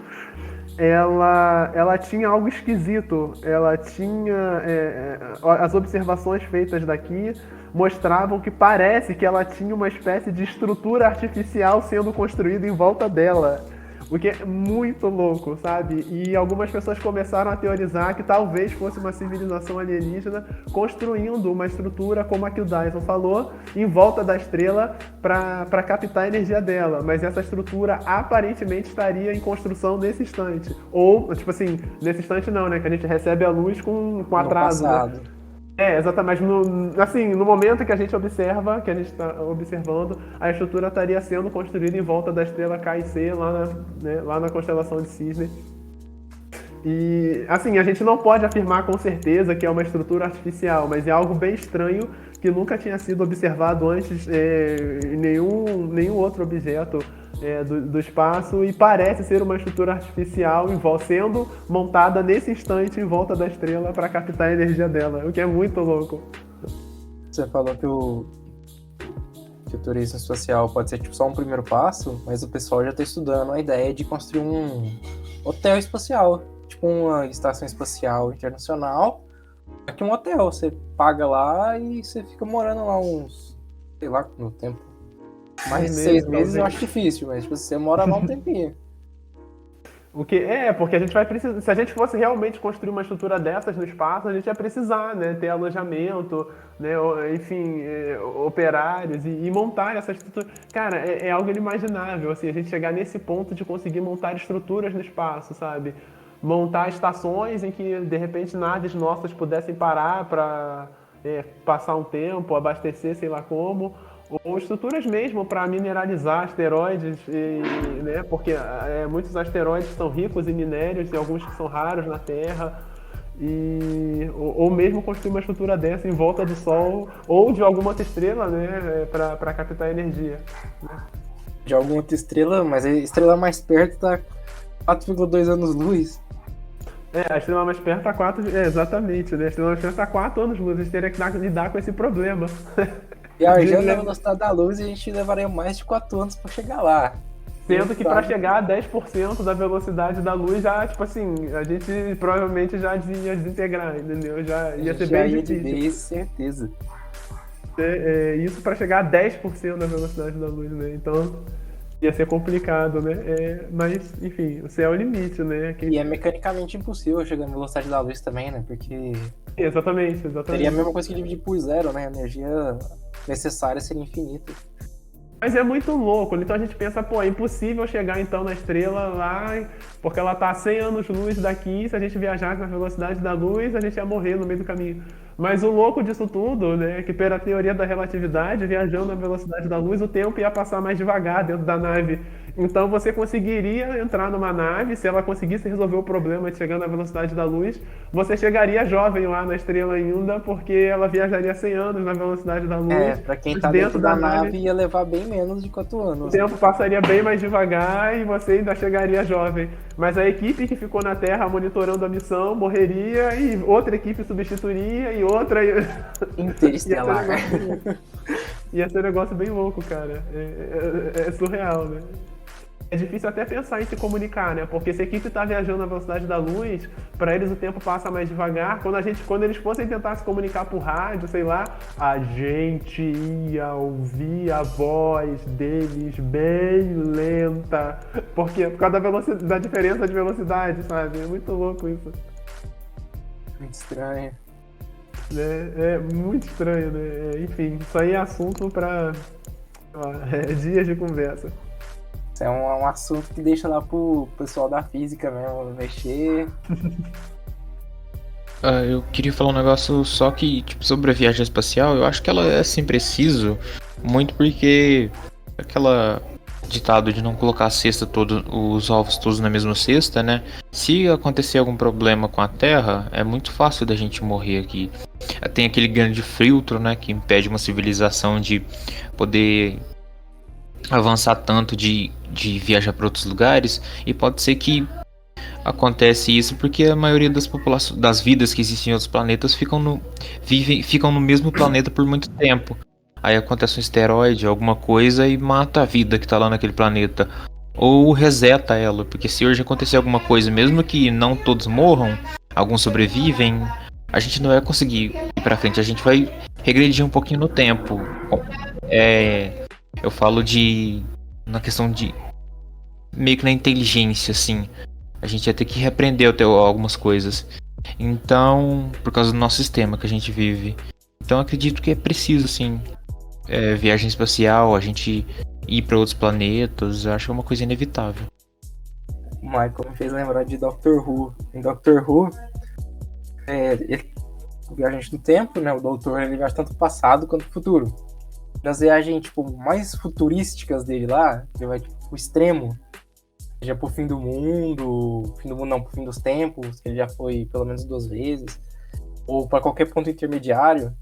ela tinha algo esquisito. Ela tinha... as observações feitas daqui mostravam que parece que ela tinha uma espécie de estrutura artificial sendo construída em volta dela. O que é muito louco, sabe? E algumas pessoas começaram a teorizar que talvez fosse uma civilização alienígena construindo uma estrutura, como a que o Dyson falou, em volta da estrela para captar a energia dela. Mas essa estrutura aparentemente estaria em construção nesse instante. Ou, tipo assim, nesse instante não, né? Que a gente recebe a luz com atraso. Né? Exatamente. No momento que a gente observa, que a gente está observando, a estrutura estaria sendo construída em volta da estrela KIC, lá na constelação de Cisne. E, assim, a gente não pode afirmar com certeza que é uma estrutura artificial, mas é algo bem estranho que nunca tinha sido observado antes em nenhum outro objeto do espaço, e parece ser uma estrutura artificial sendo montada nesse instante em volta da estrela para captar a energia dela, o que é muito louco. Você falou que o que o turismo espacial pode ser tipo, só um primeiro passo, mas o pessoal já está estudando a ideia de construir um hotel espacial, tipo uma estação espacial internacional, aqui um hotel, você paga lá e você fica morando lá uns, sei lá, no tempo. Mais de 6 meses eu acho difícil, mas tipo, você mora lá um tempinho. Porque a gente vai precisar. Se a gente fosse realmente construir uma estrutura dessas no espaço, a gente ia precisar, né? Ter alojamento, né? Enfim, operários e montar essa estrutura. Cara, é algo inimaginável, assim, a gente chegar nesse ponto de conseguir montar estruturas no espaço, sabe? Montar estações em que, de repente, naves nossas pudessem parar para passar um tempo, abastecer, sei lá como. Ou estruturas mesmo para mineralizar asteroides, né? Porque muitos asteroides são ricos em minérios e alguns que são raros na Terra. Ou mesmo construir uma estrutura dessa em volta do Sol ou de alguma outra estrela, né? Para captar energia. Né? De alguma outra estrela, mas a estrela mais perto está 4,2 anos-luz. A estrela mais perto está 4... exatamente, né? A estrela mais perto está 4 anos-luz. A gente teria que lidar com esse problema. Viajando na velocidade da luz, a gente levaria mais de 4 anos para chegar lá. Sendo que para chegar a 10% da velocidade da luz, já, tipo assim, a gente provavelmente já ia desintegrar, entendeu? Já ia ser bem difícil. Isso, certeza. Isso para chegar a 10% da velocidade da luz, né? Então, ia ser complicado, né? Mas, enfim, o céu é o limite, né? E é mecanicamente impossível chegar na velocidade da luz também, né? Porque... Exatamente. Seria a mesma coisa que dividir por zero, né? A energia necessária seria infinita. Mas é muito louco, então a gente pensa, pô, é impossível chegar então na estrela lá, porque ela tá a 100 anos-luz daqui, se a gente viajasse na velocidade da luz, a gente ia morrer no meio do caminho. Mas o louco disso tudo, né, é que pela teoria da relatividade, viajando na velocidade da luz, o tempo ia passar mais devagar dentro da nave. Então você conseguiria entrar numa nave, se ela conseguisse resolver o problema de chegar na velocidade da luz, você chegaria jovem lá na estrela ainda, porque ela viajaria 100 anos na velocidade da luz. Pra quem tá dentro da nave ia levar bem menos de 4 anos. O tempo passaria bem mais devagar e você ainda chegaria jovem. Mas a equipe que ficou na Terra monitorando a missão morreria e outra equipe substituiria e outra... Interestelar. Ia ser um negócio bem louco, cara. É surreal, né? É difícil até pensar em se comunicar, né? Porque se a equipe está viajando na velocidade da luz, para eles o tempo passa mais devagar. Quando eles fossem tentar se comunicar por rádio, sei lá, a gente ia ouvir a voz deles bem lenta. Por causa da diferença de velocidade, sabe? É muito louco isso. Muito estranho. É muito estranho, né? Enfim, isso aí é assunto para dias de conversa. É um assunto que deixa lá pro pessoal da física mesmo mexer. Eu queria falar um negócio só que, tipo, sobre a viagem espacial, eu acho que ela é assim preciso, muito porque aquela ditado de não colocar a cesta os ovos todos na mesma cesta, né? Se acontecer algum problema com a Terra, é muito fácil da gente morrer aqui. Tem aquele grande filtro, né, que impede uma civilização de poder avançar tanto de viajar para outros lugares, e pode ser que acontece isso porque a maioria das vidas que existem em outros planetas ficam no mesmo planeta por muito tempo. Aí acontece um asteroide, alguma coisa, e mata a vida que está lá naquele planeta, ou reseta ela, porque se hoje acontecer alguma coisa, mesmo que não todos morram, alguns sobrevivem, a gente não vai conseguir ir para frente, a gente vai regredir um pouquinho no tempo. Eu falo na questão de meio que na inteligência, assim. A gente ia ter que reaprender até algumas coisas. Então, por causa do nosso sistema que a gente vive. Então, acredito que é preciso, assim, viagem espacial, a gente ir para outros planetas. Eu acho que é uma coisa inevitável. O Michael me fez lembrar de Doctor Who. Em Doctor Who, o viajante do tempo, né? O doutor, ele viaja tanto pro passado quanto pro futuro. Nas viagens, tipo, mais futurísticas dele lá, ele vai, tipo, pro extremo, já pro fim do mundo não, pro fim dos tempos, que ele já foi pelo menos 2 vezes, ou para qualquer ponto intermediário,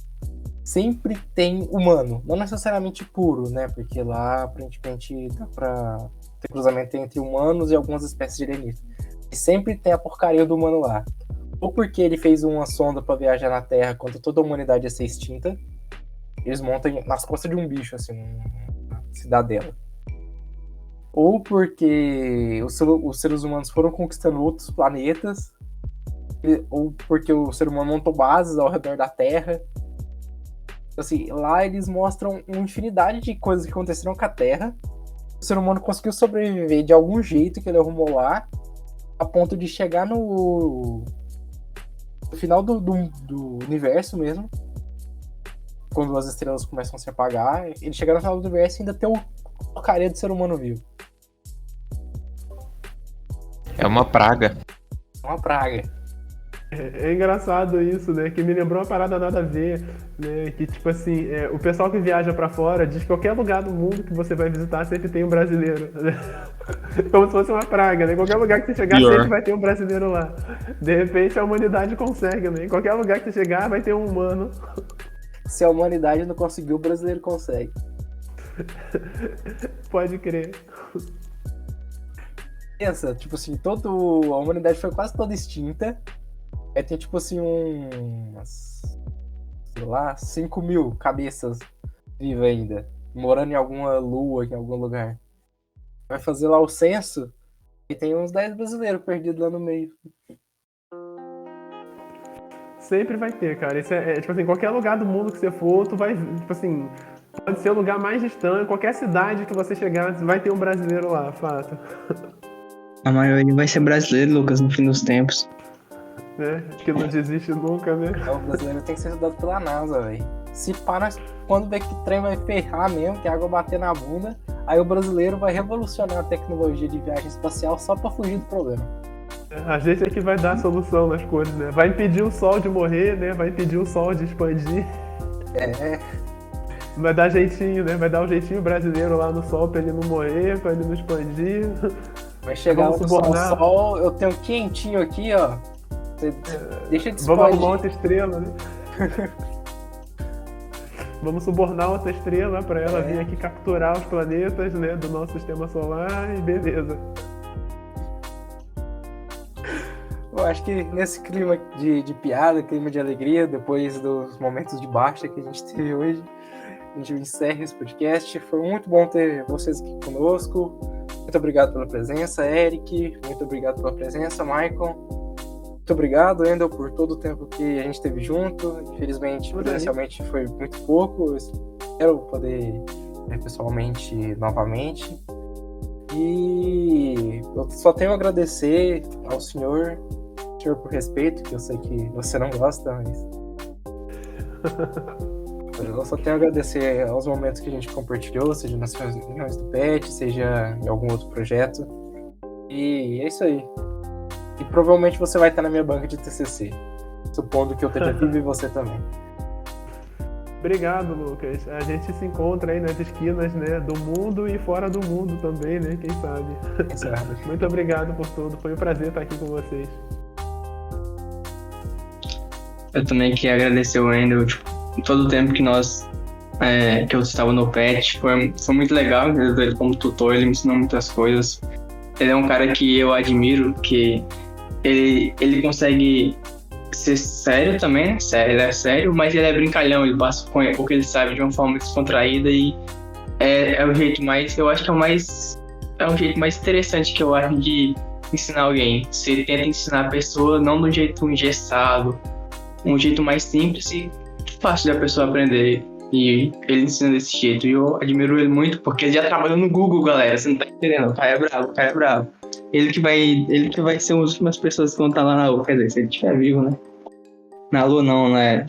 sempre tem humano, não necessariamente puro, né, porque lá, aparentemente, dá pra ter cruzamento entre humanos e algumas espécies de alienígenas, e sempre tem a porcaria do humano lá, ou porque ele fez uma sonda para viajar na Terra quando toda a humanidade ia ser extinta, eles montam nas costas de um bicho, assim, na cidadela. Ou porque os seres humanos foram conquistando outros planetas, ou porque o ser humano montou bases ao redor da Terra. Assim, lá eles mostram uma infinidade de coisas que aconteceram com a Terra. O ser humano conseguiu sobreviver de algum jeito que ele arrumou lá, a ponto de chegar no final do universo mesmo, quando as estrelas começam a se apagar, ele chegar no final do universo e ainda ter o porcaria do ser humano vivo. É uma praga. É uma praga. É engraçado isso, né? Que me lembrou uma parada nada a ver, né? Que, tipo assim, o pessoal que viaja pra fora diz que qualquer lugar do mundo que você vai visitar sempre tem um brasileiro, né? Como se fosse uma praga, né? Em qualquer lugar que você chegar sempre vai ter um brasileiro lá. De repente a humanidade consegue, né? Em qualquer lugar que você chegar vai ter um humano. Se a humanidade não conseguiu, o brasileiro consegue. Pode crer. Pensa, tipo assim, a humanidade foi quase toda extinta. Aí tem tipo assim umas, sei lá, 5.000 cabeças vivas ainda, morando em alguma lua, em algum lugar. Vai fazer lá o censo e tem uns 10 brasileiros perdidos lá no meio. Sempre vai ter, cara. Isso tipo assim, qualquer lugar do mundo que você for, tu vai, tipo assim, pode ser o lugar mais distante, qualquer cidade que você chegar, vai ter um brasileiro lá, fato. A maioria vai ser brasileiro, Lucas, no fim dos tempos. Né? Que não desiste nunca, né? O brasileiro tem que ser estudado pela NASA, velho. Se para quando ver que o trem vai ferrar mesmo, que a água bater na bunda, aí o brasileiro vai revolucionar a tecnologia de viagem espacial só pra fugir do problema. A gente é que vai dar a solução nas coisas, né? Vai impedir o sol de morrer, né? Vai impedir o sol de expandir. Vai dar jeitinho, né? Vai dar um jeitinho brasileiro lá no sol pra ele não morrer, pra ele não expandir. Vai chegar Vamos no subornar. sol, eu tenho quentinho aqui, ó. Você deixa de Vamos expandir. arrumar outra estrela, né? Vamos subornar outra estrela pra ela vir aqui capturar os planetas, né, do nosso sistema solar e beleza. Eu acho que nesse clima de piada, clima de alegria, depois dos momentos de baixa que a gente teve hoje, a gente encerra esse podcast. Foi muito bom ter vocês aqui conosco. Muito obrigado pela presença, Eric. Muito obrigado pela presença, Michael. Muito obrigado, Endel, por todo o tempo que a gente esteve junto. Infelizmente, presencialmente foi muito pouco. Eu espero poder ver pessoalmente novamente. E eu só tenho a agradecer ao senhor por respeito, que eu sei que você não gosta, mas eu só tenho a agradecer aos momentos que a gente compartilhou, seja nas reuniões do PET, seja em algum outro projeto. E é isso aí. E provavelmente você vai estar na minha banca de TCC, supondo que eu esteja vivo e você também. Obrigado, Lucas. A gente se encontra aí nas esquinas, né, do mundo e fora do mundo também, né? Quem sabe. Exato. Muito obrigado por tudo. Foi um prazer estar aqui com vocês. Eu também queria agradecer o Wendel, todo o tempo que que eu estava no PET, foi muito legal, ele como tutor, ele me ensinou muitas coisas. Ele é um cara que eu admiro, que ele consegue ser sério também, né? Ele é sério, mas ele é brincalhão, ele passa com o que ele sabe de uma forma descontraída e é o jeito mais, eu acho que é o jeito mais interessante que eu acho de ensinar alguém. Você tenta ensinar a pessoa não de um jeito engessado, um jeito mais simples e fácil da pessoa aprender. E ele ensina desse jeito. E eu admiro ele muito porque ele já trabalhou no Google, galera. Você não tá entendendo. O cara é bravo. Ele que vai ser uma das últimas pessoas que vão estar lá na Lua. Quer dizer, se ele estiver vivo, né? Na Lua não, né?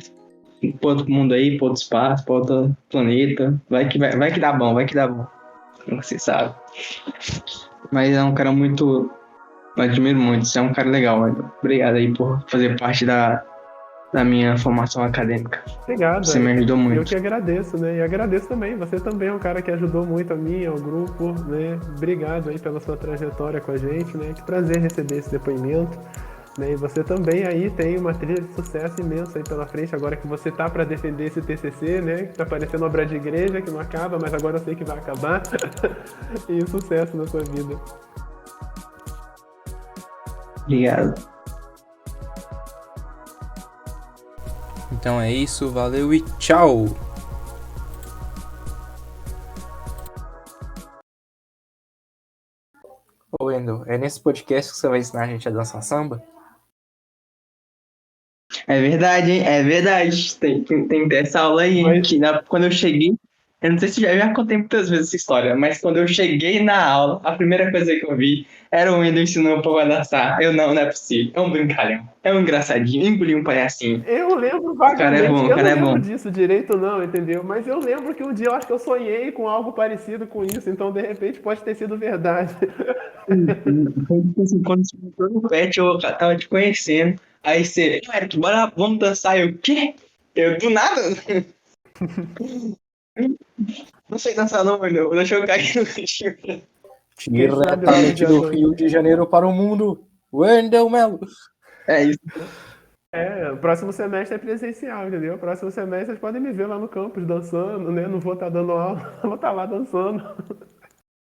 Pra outro mundo aí, pra outro espaço, pra outro planeta. Vai que dá bom, vai que dá bom. Você sabe. Mas é um cara muito... Eu admiro muito. Você é um cara legal, mano. Obrigado aí por fazer parte da minha formação acadêmica. Obrigado. Você me ajudou muito. Eu que agradeço, né? E agradeço também. Você também é um cara que ajudou muito a mim, ao grupo, né? Obrigado aí pela sua trajetória com a gente, né? Que prazer receber esse depoimento. Né? E você também aí tem uma trilha de sucesso imensa aí pela frente, agora que você tá para defender esse TCC, né? Que tá parecendo obra de igreja, que não acaba, mas agora eu sei que vai acabar. E sucesso na sua vida. Obrigado. Então é isso, valeu e tchau! Ô, Wendel, é nesse podcast que você vai ensinar a gente a dançar samba? É verdade, hein? É verdade. Tem que ter essa aula aí, hein? Mas- Quando eu cheguei, eu não sei se já contei muitas vezes essa história, mas quando eu cheguei na aula, a primeira coisa que eu vi era o Wendel ensinando o povo a dançar. Não é possível. É um brincalhão. É um engraçadinho. Engoli um palhacinho. Eu lembro O cara é vagamente, bom, o eu cara não é lembro bom. disso direito não, entendeu? Mas eu lembro que um dia eu acho que eu sonhei com algo parecido com isso, então de repente pode ter sido verdade. Quando você entrou no pet, eu tava te conhecendo. Aí você, Eric, bora, vamos dançar. Eu, o quê? Eu, do nada? Não sei dançar não, mano. Deixa eu cair no chão. Quem sabe lá no Diretamente dia do 2. Rio de Janeiro para o mundo, Wendel Melo. É isso. É, próximo semestre é presencial, entendeu? Próximo semestre vocês podem me ver lá no campus dançando, né? Não vou estar dando aula, vou estar lá dançando.